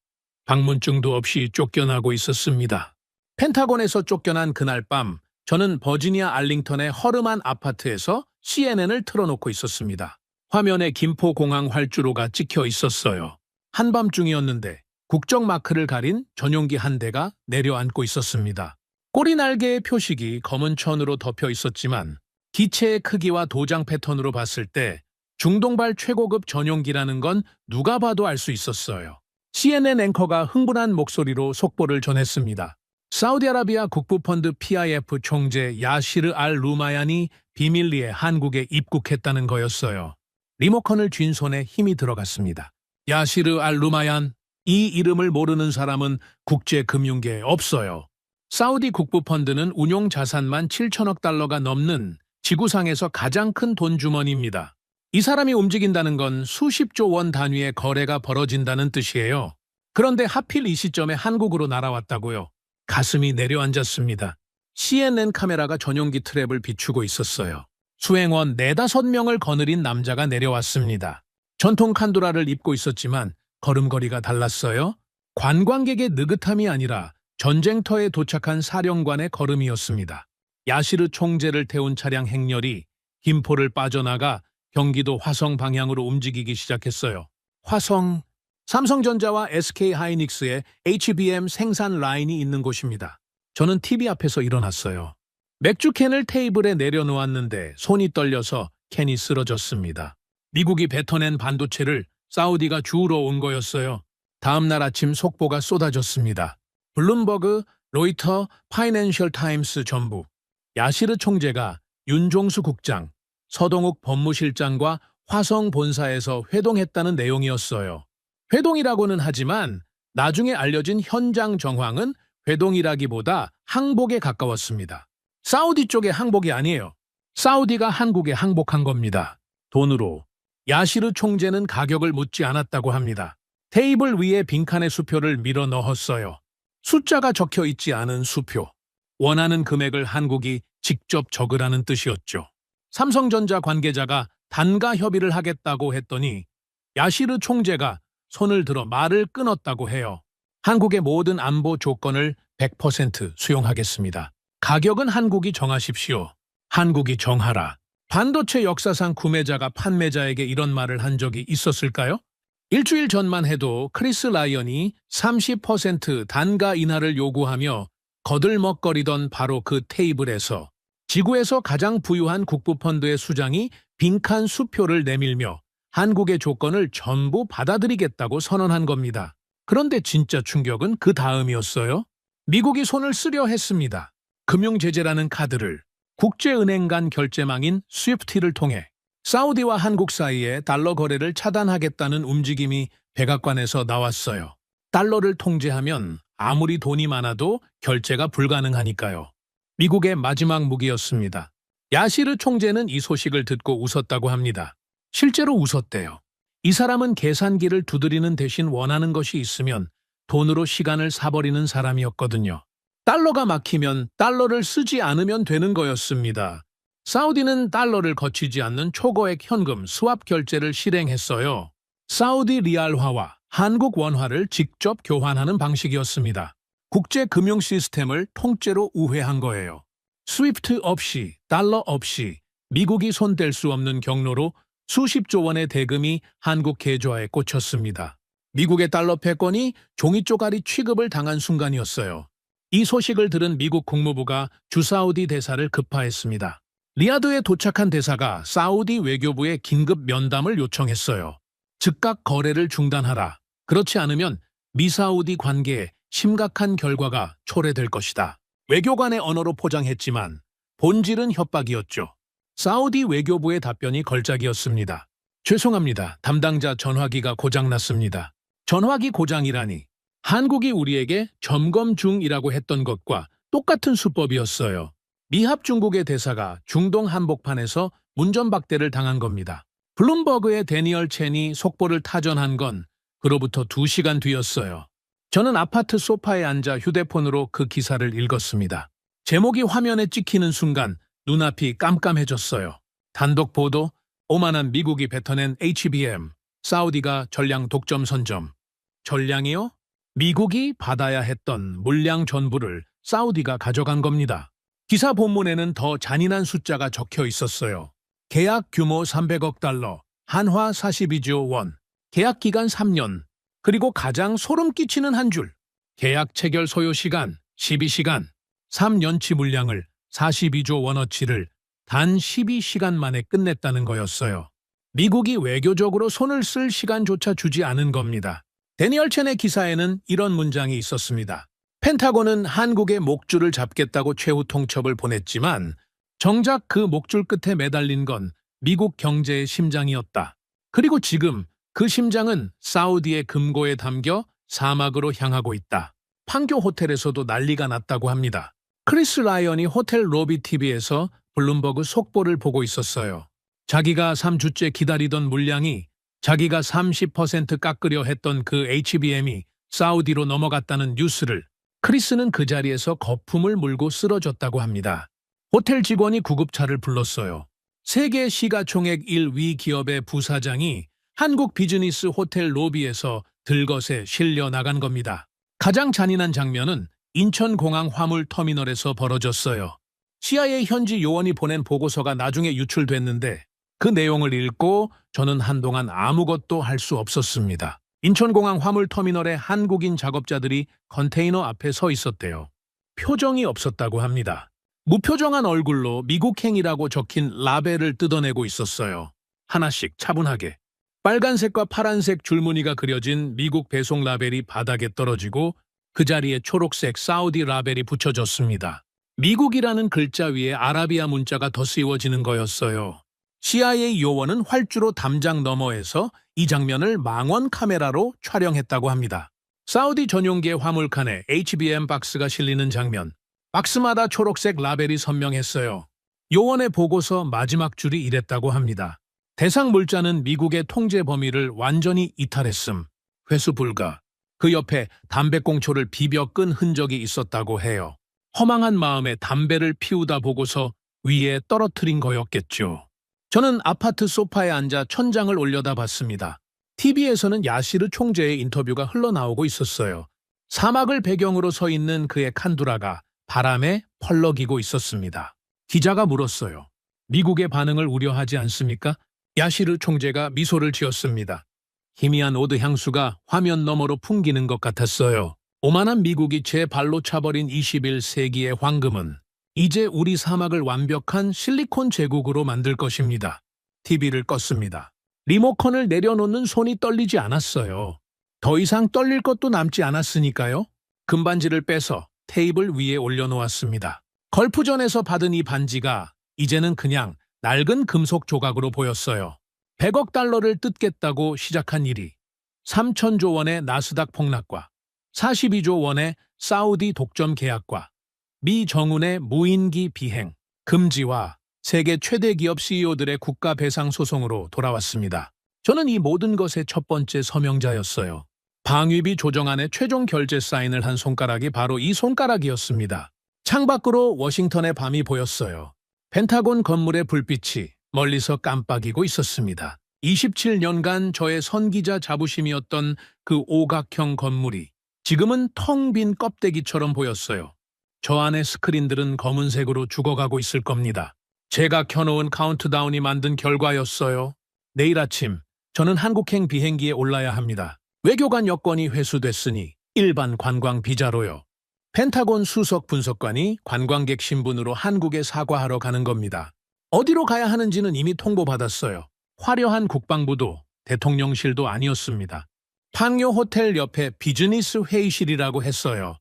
S1: 방문증도 없이 쫓겨나고 있었습니다. 펜타곤에서 쫓겨난 그날 밤, 저는 버지니아 알링턴의 허름한 아파트에서 CNN을 틀어놓고 있었습니다. 화면에 김포공항 활주로가 찍혀 있었어요. 한밤중이었는데 국적마크를 가린 전용기 한 대가 내려앉고 있었습니다. 꼬리 날개의 표식이 검은 천으로 덮여 있었지만 기체의 크기와 도장 패턴으로 봤을 때 중동발 최고급 전용기라는 건 누가 봐도 알 수 있었어요. CNN 앵커가 흥분한 목소리로 속보를 전했습니다. 사우디아라비아 국부펀드 PIF 총재 야시르 알 루마얀이 비밀리에 한국에 입국했다는 거였어요. 리모컨을 쥔 손에 힘이 들어갔습니다. 야시르 알 루마얀, 이 이름을 모르는 사람은 국제금융계에 없어요. 사우디 국부펀드는 운용 자산만 7천억 달러가 넘는 지구상에서 가장 큰 돈 주머니입니다. 이 사람이 움직인다는 건 수십조 원 단위의 거래가 벌어진다는 뜻이에요. 그런데 하필 이 시점에 한국으로 날아왔다고요. 가슴이 내려앉았습니다. CNN 카메라가 전용기 트랩을 비추고 있었어요. 수행원 4-5명을 거느린 남자가 내려왔습니다. 전통 칸도라를 입고 있었지만 걸음걸이가 달랐어요. 관광객의 느긋함이 아니라 전쟁터에 도착한 사령관의 걸음이었습니다. 야시르 총재를 태운 차량 행렬이 김포를 빠져나가 경기도 화성 방향으로 움직이기 시작했어요. 화성, 삼성전자와 SK하이닉스의 HBM 생산 라인이 있는 곳입니다. 저는 TV 앞에서 일어났어요. 맥주캔을 테이블에 내려놓았는데 손이 떨려서 캔이 쓰러졌습니다. 미국이 뱉어낸 반도체를 사우디가 주우러 온 거였어요. 다음 날 아침 속보가 쏟아졌습니다. 블룸버그, 로이터, 파이낸셜 타임스 전부. 야시르 총재가 윤종수 국장, 서동욱 법무실장과 화성 본사에서 회동했다는 내용이었어요. 회동이라고는 하지만 나중에 알려진 현장 정황은 회동이라기보다 항복에 가까웠습니다. 사우디 쪽의 항복이 아니에요. 사우디가 한국에 항복한 겁니다. 돈으로. 야시르 총재는 가격을 묻지 않았다고 합니다. 테이블 위에 빈칸의 수표를 밀어 넣었어요. 숫자가 적혀 있지 않은 수표. 원하는 금액을 한국이 직접 적으라는 뜻이었죠. 삼성전자 관계자가 단가 협의를 하겠다고 했더니 야시르 총재가 손을 들어 말을 끊었다고 해요. 한국의 모든 안보 조건을 100% 수용하겠습니다. 가격은 한국이 정하십시오. 한국이 정하라. 반도체 역사상 구매자가 판매자에게 이런 말을 한 적이 있었을까요? 일주일 전만 해도 크리스 라이언이 30% 단가 인하를 요구하며 거들먹거리던 바로 그 테이블에서 지구에서 가장 부유한 국부펀드의 수장이 빈칸 수표를 내밀며 한국의 조건을 전부 받아들이겠다고 선언한 겁니다. 그런데 진짜 충격은 그 다음이었어요. 미국이 손을 쓰려 했습니다. 금융제재라는 카드를 국제은행 간 결제망인 스위프트를 통해 사우디와 한국 사이에 달러 거래를 차단하겠다는 움직임이 백악관에서 나왔어요. 달러를 통제하면 아무리 돈이 많아도 결제가 불가능하니까요. 미국의 마지막 무기였습니다. 야시르 총재는 이 소식을 듣고 웃었다고 합니다. 실제로 웃었대요. 이 사람은 계산기를 두드리는 대신 원하는 것이 있으면 돈으로 시간을 사버리는 사람이었거든요. 달러가 막히면 달러를 쓰지 않으면 되는 거였습니다. 사우디는 달러를 거치지 않는 초거액 현금 스왑 결제를 실행했어요. 사우디 리알화와 한국 원화를 직접 교환하는 방식이었습니다. 국제 금융 시스템을 통째로 우회한 거예요. 스위프트 없이, 달러 없이 미국이 손댈 수 없는 경로로 수십조 원의 대금이 한국 계좌에 꽂혔습니다. 미국의 달러 패권이 종이 쪼가리 취급을 당한 순간이었어요. 이 소식을 들은 미국 국무부가 주사우디 대사를 급파했습니다. 리야드에 도착한 대사가 사우디 외교부에 긴급 면담을 요청했어요. 즉각 거래를 중단하라. 그렇지 않으면 미사우디 관계에 심각한 결과가 초래될 것이다. 외교관의 언어로 포장했지만 본질은 협박이었죠. 사우디 외교부의 답변이 걸작이었습니다. 죄송합니다. 담당자 전화기가 고장났습니다. 전화기 고장이라니. 한국이 우리에게 점검 중이라고 했던 것과 똑같은 수법이었어요. 미합 중국의 대사가 중동 한복판에서 문전박대를 당한 겁니다. 블룸버그의 데니얼 첸이 속보를 타전한 건 그로부터 2시간 뒤였어요. 저는 아파트 소파에 앉아 휴대폰으로 그 기사를 읽었습니다. 제목이 화면에 찍히는 순간 눈앞이 깜깜해졌어요. 단독 보도, 오만한 미국이 뱉어낸 HBM, 사우디가 전량 독점 선점. 전량이요? 미국이 받아야 했던 물량 전부를 사우디가 가져간 겁니다. 기사 본문에는 더 잔인한 숫자가 적혀 있었어요. 계약 규모 300억 달러, 한화 42조 원, 계약 기간 3년, 그리고 가장 소름 끼치는 한 줄, 계약 체결 소요 시간 12시간, 3년치 물량을 42조 원어치를 단 12시간 만에 끝냈다는 거였어요. 미국이 외교적으로 손을 쓸 시간조차 주지 않은 겁니다. 데니얼 첸의 기사에는 이런 문장이 있었습니다. 펜타곤은 한국의 목줄을 잡겠다고 최후 통첩을 보냈지만 정작 그 목줄 끝에 매달린 건 미국 경제의 심장이었다. 그리고 지금 그 심장은 사우디의 금고에 담겨 사막으로 향하고 있다. 판교 호텔에서도 난리가 났다고 합니다. 크리스 라이언이 호텔 로비 TV에서 블룸버그 속보를 보고 있었어요. 자기가 3주째 기다리던 물량이 자기가 30% 깎으려 했던 그 HBM이 사우디로 넘어갔다는 뉴스를 크리스는 그 자리에서 거품을 물고 쓰러졌다고 합니다. 호텔 직원이 구급차를 불렀어요. 세계 시가총액 1위 기업의 부사장이 한국 비즈니스 호텔 로비에서 들것에 실려 나간 겁니다. 가장 잔인한 장면은 인천공항 화물터미널에서 벌어졌어요. CIA 현지 요원이 보낸 보고서가 나중에 유출됐는데 그 내용을 읽고 저는 한동안 아무것도 할 수 없었습니다. 인천공항 화물터미널에 한국인 작업자들이 컨테이너 앞에 서 있었대요. 표정이 없었다고 합니다. 무표정한 얼굴로 미국행이라고 적힌 라벨을 뜯어내고 있었어요. 하나씩 차분하게. 빨간색과 파란색 줄무늬가 그려진 미국 배송 라벨이 바닥에 떨어지고 그 자리에 초록색 사우디 라벨이 붙여졌습니다. 미국이라는 글자 위에 아라비아 문자가 덧씌워지는 거였어요. CIA 요원은 활주로 담장 너머에서 이 장면을 망원 카메라로 촬영했다고 합니다. 사우디 전용기의 화물칸에 HBM 박스가 실리는 장면. 박스마다 초록색 라벨이 선명했어요. 요원의 보고서 마지막 줄이 이랬다고 합니다. 대상 물자는 미국의 통제 범위를 완전히 이탈했음. 회수 불가. 그 옆에 담배꽁초를 비벼 끈 흔적이 있었다고 해요. 허망한 마음에 담배를 피우다 보고서 위에 떨어뜨린 거였겠죠. 저는 아파트 소파에 앉아 천장을 올려다봤습니다. TV에서는 야시르 총재의 인터뷰가 흘러나오고 있었어요. 사막을 배경으로 서 있는 그의 칸두라가 바람에 펄럭이고 있었습니다. 기자가 물었어요. 미국의 반응을 우려하지 않습니까? 야시르 총재가 미소를 지었습니다. 희미한 오드 향수가 화면 너머로 풍기는 것 같았어요. 오만한 미국이 제 발로 차버린 21세기의 황금은 이제 우리 사막을 완벽한 실리콘 제국으로 만들 것입니다. TV를 껐습니다. 리모컨을 내려놓는 손이 떨리지 않았어요. 더 이상 떨릴 것도 남지 않았으니까요. 금반지를 빼서 테이블 위에 올려놓았습니다. 걸프전에서 받은 이 반지가 이제는 그냥 낡은 금속 조각으로 보였어요. 100억 달러를 뜯겠다고 시작한 일이 3천조 원의 나스닥 폭락과 42조 원의 사우디 독점 계약과 미 정훈의 무인기 비행, 금지와 세계 최대 기업 CEO들의 국가 배상 소송으로 돌아왔습니다. 저는 이 모든 것의 첫 번째 서명자였어요. 방위비 조정안의 최종 결재 사인을 한 손가락이 바로 이 손가락이었습니다. 창밖으로 워싱턴의 밤이 보였어요. 펜타곤 건물의 불빛이 멀리서 깜빡이고 있었습니다. 27년간 저의 선기자 자부심이었던 그 오각형 건물이 지금은 텅 빈 껍데기처럼 보였어요. 저 안의 스크린들은 검은색으로 죽어가고 있을 겁니다. 제가 켜놓은 카운트다운이 만든 결과였어요. 내일 아침 저는 한국행 비행기에 올라야 합니다. 외교관 여권이 회수됐으니 일반 관광 비자로요. 펜타곤 수석 분석관이 관광객 신분으로 한국에 사과하러 가는 겁니다. 어디로 가야 하는지는 이미 통보받았어요. 화려한 국방부도 대통령실도 아니었습니다. 팡요 호텔 옆에 비즈니스 회의실이라고 했어요.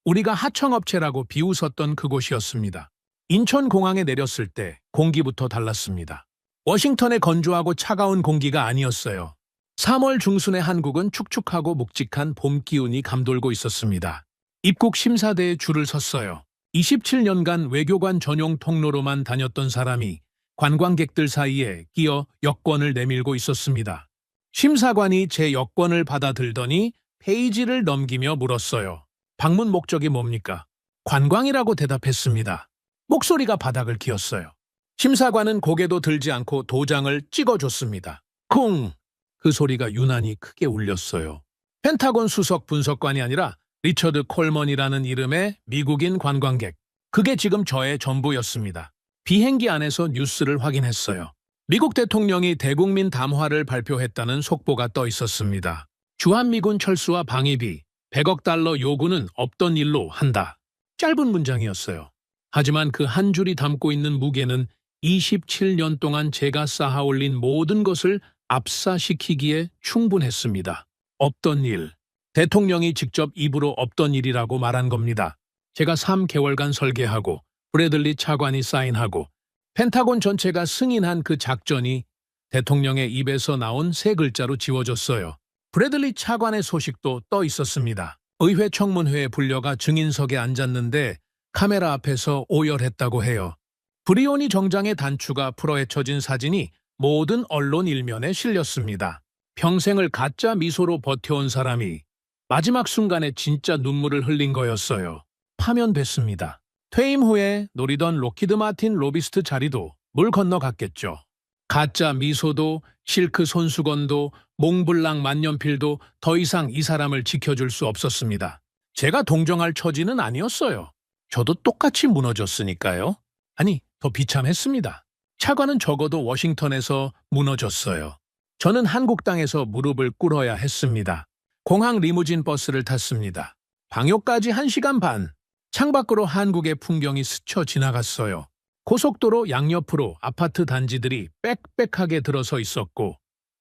S1: 우리가 하청업체라고 비웃었던 그곳이었습니다. 인천공항에 내렸을 때 공기부터 달랐습니다. 워싱턴의 건조하고 차가운 공기가 아니었어요. 3월 중순의 한국은 축축하고 묵직한 봄 기운이 감돌고 있었습니다. 입국 심사대에 줄을 섰어요. 27년간 외교관 전용 통로로만 다녔던 사람이 관광객들 사이에 끼어 여권을 내밀고 있었습니다. 심사관이 제 여권을 받아들더니 페이지를 넘기며 물었어요. 방문 목적이 뭡니까? 관광이라고 대답했습니다. 목소리가 바닥을 기었어요. 심사관은 고개도 들지 않고 도장을 찍어줬습니다. 쿵! 그 소리가 유난히 크게 울렸어요. 펜타곤 수석 분석관이 아니라 리처드 콜먼이라는 이름의 미국인 관광객. 그게 지금 저의 전부였습니다. 비행기 안에서 뉴스를 확인했어요. 미국 대통령이 대국민 담화를 발표했다는 속보가 떠 있었습니다. 주한미군 철수와 방위비, 100억 달러 요구는 없던 일로 한다. 짧은 문장이었어요. 하지만 그 한 줄이 담고 있는 무게는 27년 동안 제가 쌓아올린 모든 것을 압사시키기에 충분했습니다. 없던 일. 대통령이 직접 입으로 없던 일이라고 말한 겁니다. 제가 3개월간 설계하고 브래들리 차관이 사인하고 펜타곤 전체가 승인한 그 작전이 대통령의 입에서 나온 세 글자로 지워졌어요. 브래들리 차관의 소식도 떠 있었습니다. 의회 청문회에 불려가 증인석에 앉았는데 카메라 앞에서 오열했다고 해요. 브리오니 정장의 단추가 풀어헤쳐진 사진이 모든 언론 일면에 실렸습니다. 평생을 가짜 미소로 버텨온 사람이 마지막 순간에 진짜 눈물을 흘린 거였어요. 파면됐습니다. 퇴임 후에 노리던 로키드 마틴 로비스트 자리도 물 건너갔겠죠. 가짜 미소도 실크 손수건도 몽블랑 만년필도 더 이상 이 사람을 지켜줄 수 없었습니다. 제가 동정할 처지는 아니었어요. 저도 똑같이 무너졌으니까요. 아니, 더 비참했습니다. 차관은 적어도 워싱턴에서 무너졌어요. 저는 한국 땅에서 무릎을 꿇어야 했습니다. 공항 리무진 버스를 탔습니다. 방요까지 1시간 반. 창밖으로 한국의 풍경이 스쳐 지나갔어요. 고속도로 양옆으로 아파트 단지들이 빽빽하게 들어서 있었고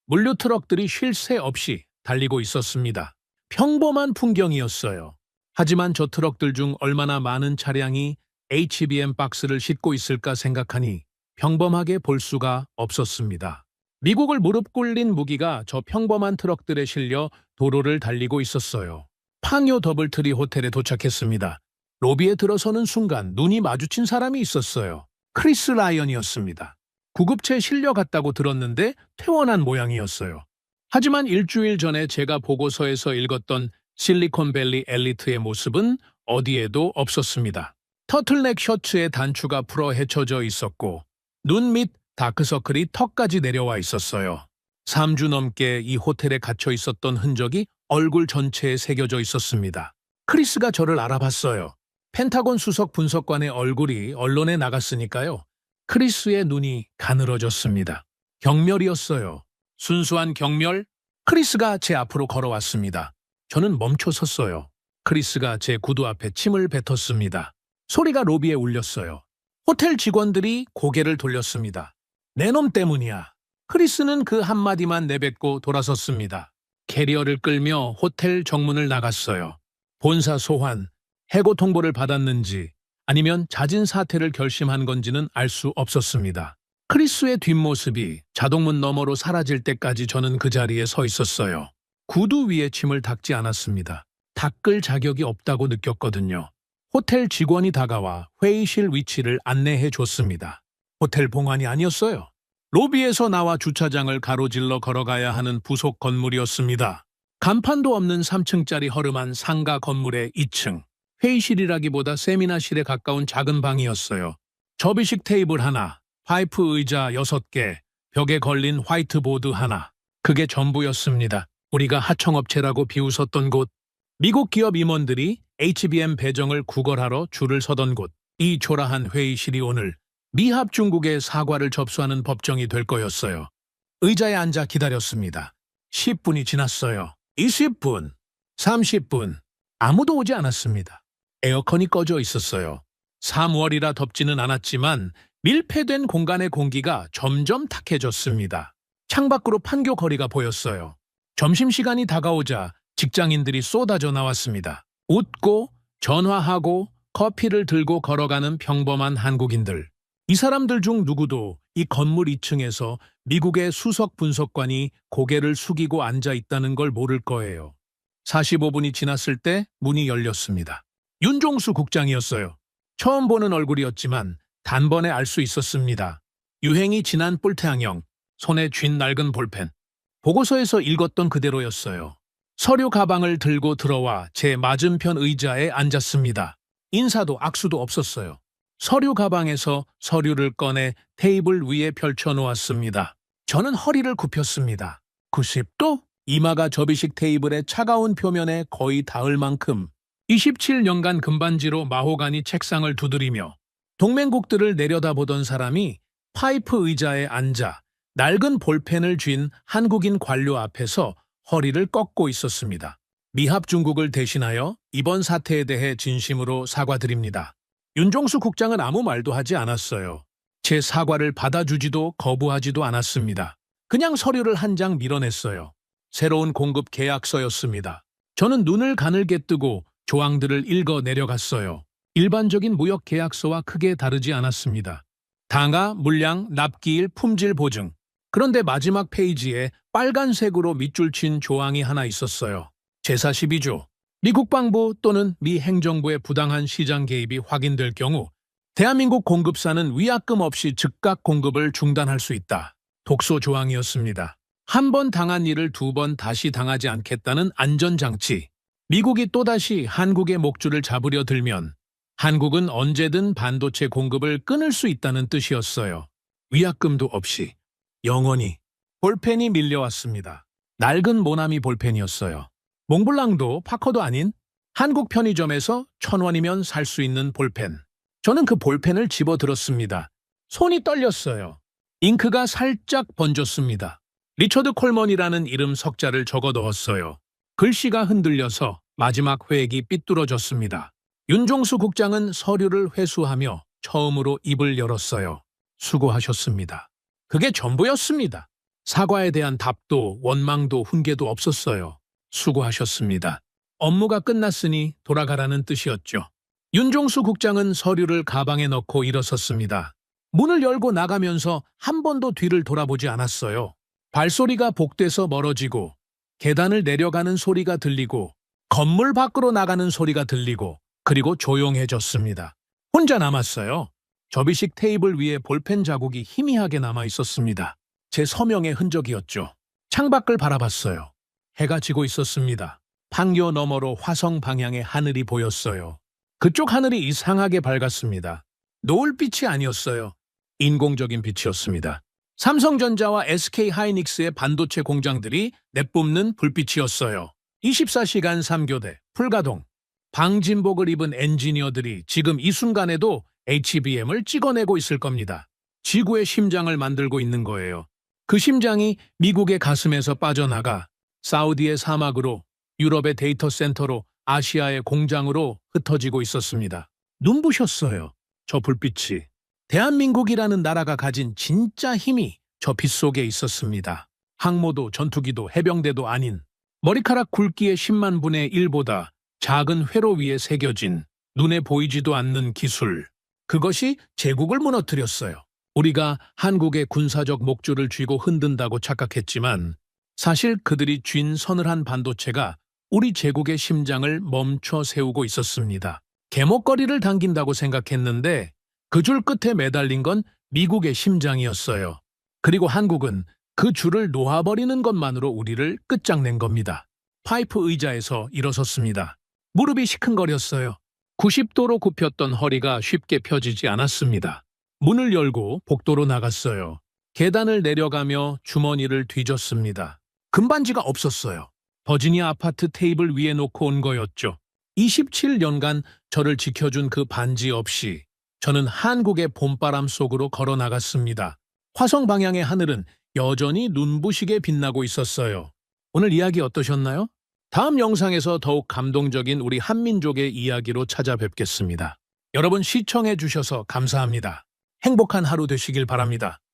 S1: 물류 트럭들이 쉴 새 없이 달리고 있었습니다. 평범한 풍경이었어요. 하지만 저 트럭들 중 얼마나 많은 차량이 HBM 박스를 싣고 있을까 생각하니 평범하게 볼 수가 없었습니다. 미국을 무릎 꿇린 무기가 저 평범한 트럭들에 실려 도로를 달리고 있었어요. 팡요 더블트리 호텔에 도착했습니다. 로비에 들어서는 순간 눈이 마주친 사람이 있었어요. 크리스 라이언이었습니다. 구급차에 실려갔다고 들었는데 퇴원한 모양이었어요. 하지만 일주일 전에 제가 보고서에서 읽었던 실리콘밸리 엘리트의 모습은 어디에도 없었습니다. 터틀넥 셔츠에 단추가 풀어 헤쳐져 있었고 눈 밑 다크서클이 턱까지 내려와 있었어요. 3주 넘게 이 호텔에 갇혀 있었던 흔적이 얼굴 전체에 새겨져 있었습니다. 크리스가 저를 알아봤어요. 펜타곤 수석 분석관의 얼굴이 언론에 나갔으니까요. 크리스의 눈이 가늘어졌습니다. 경멸이었어요. 순수한 경멸? 크리스가 제 앞으로 걸어왔습니다. 저는 멈춰 섰어요. 크리스가 제 구두 앞에 침을 뱉었습니다. 소리가 로비에 울렸어요. 호텔 직원들이 고개를 돌렸습니다. 내 놈 때문이야. 크리스는 그 한마디만 내뱉고 돌아섰습니다. 캐리어를 끌며 호텔 정문을 나갔어요. 본사 소환, 해고 통보를 받았는지 아니면 잦은 사퇴를 결심한 건지는 알 수 없었습니다. 크리스의 뒷모습이 자동문 너머로 사라질 때까지 저는 그 자리에 서 있었어요. 구두 위에 침을 닦지 않았습니다. 닦을 자격이 없다고 느꼈거든요. 호텔 직원이 다가와 회의실 위치를 안내해 줬습니다. 호텔 봉안이 아니었어요. 로비에서 나와 주차장을 가로질러 걸어가야 하는 부속 건물이었습니다. 간판도 없는 3층짜리 허름한 상가 건물의 2층. 회의실이라기보다 세미나실에 가까운 작은 방이었어요. 접이식 테이블 하나, 파이프 의자 6개, 벽에 걸린 화이트보드 하나. 그게 전부였습니다. 우리가 하청업체라고 비웃었던 곳. 미국 기업 임원들이 HBM 배정을 구걸하러 줄을 서던 곳. 이 초라한 회의실이 오늘 미합 중국의 사과를 접수하는 법정이 될 거였어요. 의자에 앉아 기다렸습니다. 10분이 지났어요. 20분, 30분. 아무도 오지 않았습니다. 에어컨이 꺼져 있었어요. 3월이라 덥지는 않았지만 밀폐된 공간의 공기가 점점 탁해졌습니다. 창밖으로 판교 거리가 보였어요. 점심시간이 다가오자 직장인들이 쏟아져 나왔습니다. 웃고 전화하고 커피를 들고 걸어가는 평범한 한국인들. 이 사람들 중 누구도 이 건물 2층에서 미국의 수석 분석관이 고개를 숙이고 앉아 있다는 걸 모를 거예요. 45분이 지났을 때 문이 열렸습니다. 윤종수 국장이었어요. 처음 보는 얼굴이었지만 단번에 알 수 있었습니다. 유행이 지난 뿔테앙형, 손에 쥔 낡은 볼펜. 보고서에서 읽었던 그대로였어요. 서류 가방을 들고 들어와 제 맞은편 의자에 앉았습니다. 인사도 악수도 없었어요. 서류 가방에서 서류를 꺼내 테이블 위에 펼쳐놓았습니다. 저는 허리를 굽혔습니다. 90도? 이마가 접이식 테이블의 차가운 표면에 거의 닿을 만큼 27년간 금반지로 마호가니 책상을 두드리며 동맹국들을 내려다보던 사람이 파이프 의자에 앉아 낡은 볼펜을 쥔 한국인 관료 앞에서 허리를 꺾고 있었습니다. 미합 중국을 대신하여 이번 사태에 대해 진심으로 사과드립니다. 윤종수 국장은 아무 말도 하지 않았어요. 제 사과를 받아주지도 거부하지도 않았습니다. 그냥 서류를 한 장 밀어냈어요. 새로운 공급 계약서였습니다. 저는 눈을 가늘게 뜨고 조항들을 읽어 내려갔어요. 일반적인 무역 계약서와 크게 다르지 않았습니다. 당화, 물량, 납기일, 품질 보증. 그런데 마지막 페이지에 빨간색으로 밑줄 친 조항이 하나 있었어요. 제사 12조. 미국 방부 또는 미 행정부의 부당한 시장 개입이 확인될 경우 대한민국 공급사는 위약금 없이 즉각 공급을 중단할 수 있다. 독소 조항이었습니다. 한 번 당한 일을 2번 다시 당하지 않겠다는 안전장치. 미국이 또다시 한국의 목줄을 잡으려 들면 한국은 언제든 반도체 공급을 끊을 수 있다는 뜻이었어요. 위약금도 없이 영원히. 볼펜이 밀려왔습니다. 낡은 모나미 볼펜이었어요. 몽블랑도 파커도 아닌 한국 편의점에서 1,000원이면 살 수 있는 볼펜. 저는 그 볼펜을 집어들었습니다. 손이 떨렸어요. 잉크가 살짝 번졌습니다. 리처드 콜먼이라는 이름 석자를 적어 넣었어요. 글씨가 흔들려서 마지막 회액이 삐뚤어졌습니다. 윤종수 국장은 서류를 회수하며 처음으로 입을 열었어요. 수고하셨습니다. 그게 전부였습니다. 사과에 대한 답도 원망도 훈계도 없었어요. 수고하셨습니다. 업무가 끝났으니 돌아가라는 뜻이었죠. 윤종수 국장은 서류를 가방에 넣고 일어섰습니다. 문을 열고 나가면서 한 번도 뒤를 돌아보지 않았어요. 발소리가 복돼서 멀어지고 계단을 내려가는 소리가 들리고 건물 밖으로 나가는 소리가 들리고 그리고 조용해졌습니다. 혼자 남았어요. 접이식 테이블 위에 볼펜 자국이 희미하게 남아 있었습니다. 제 서명의 흔적이었죠. 창밖을 바라봤어요. 해가 지고 있었습니다. 판교 너머로 화성 방향의 하늘이 보였어요. 그쪽 하늘이 이상하게 밝았습니다. 노을빛이 아니었어요. 인공적인 빛이었습니다. 삼성전자와 SK하이닉스의 반도체 공장들이 내뿜는 불빛이었어요. 24시간 3교대, 풀가동. 방진복을 입은 엔지니어들이 지금 이 순간에도 HBM을 찍어내고 있을 겁니다. 지구의 심장을 만들고 있는 거예요. 그 심장이 미국의 가슴에서 빠져나가 사우디의 사막으로, 유럽의 데이터 센터로, 아시아의 공장으로 흩어지고 있었습니다. 눈부셨어요. 저 불빛이. 대한민국이라는 나라가 가진 진짜 힘이 저 빛 속에 있었습니다. 항모도 전투기도 해병대도 아닌 머리카락 굵기의 10만 분의 1보다 작은 회로 위에 새겨진 눈에 보이지도 않는 기술. 그것이 제국을 무너뜨렸어요. 우리가 한국의 군사적 목줄을 쥐고 흔든다고 착각했지만 사실 그들이 쥔 서늘한 반도체가 우리 제국의 심장을 멈춰 세우고 있었습니다. 개목걸이를 당긴다고 생각했는데 그 줄 끝에 매달린 건 미국의 심장이었어요. 그리고 한국은 그 줄을 놓아버리는 것만으로 우리를 끝장낸 겁니다. 파이프 의자에서 일어섰습니다. 무릎이 시큰거렸어요. 90도로 굽혔던 허리가 쉽게 펴지지 않았습니다. 문을 열고 복도로 나갔어요. 계단을 내려가며 주머니를 뒤졌습니다. 금반지가 없었어요. 버지니아 아파트 테이블 위에 놓고 온 거였죠. 27년간 저를 지켜준 그 반지 없이 저는 한국의 봄바람 속으로 걸어 나갔습니다. 화성 방향의 하늘은 여전히 눈부시게 빛나고 있었어요. 오늘 이야기 어떠셨나요? 다음 영상에서 더욱 감동적인 우리 한민족의 이야기로 찾아뵙겠습니다. 여러분 시청해 주셔서 감사합니다. 행복한 하루 되시길 바랍니다.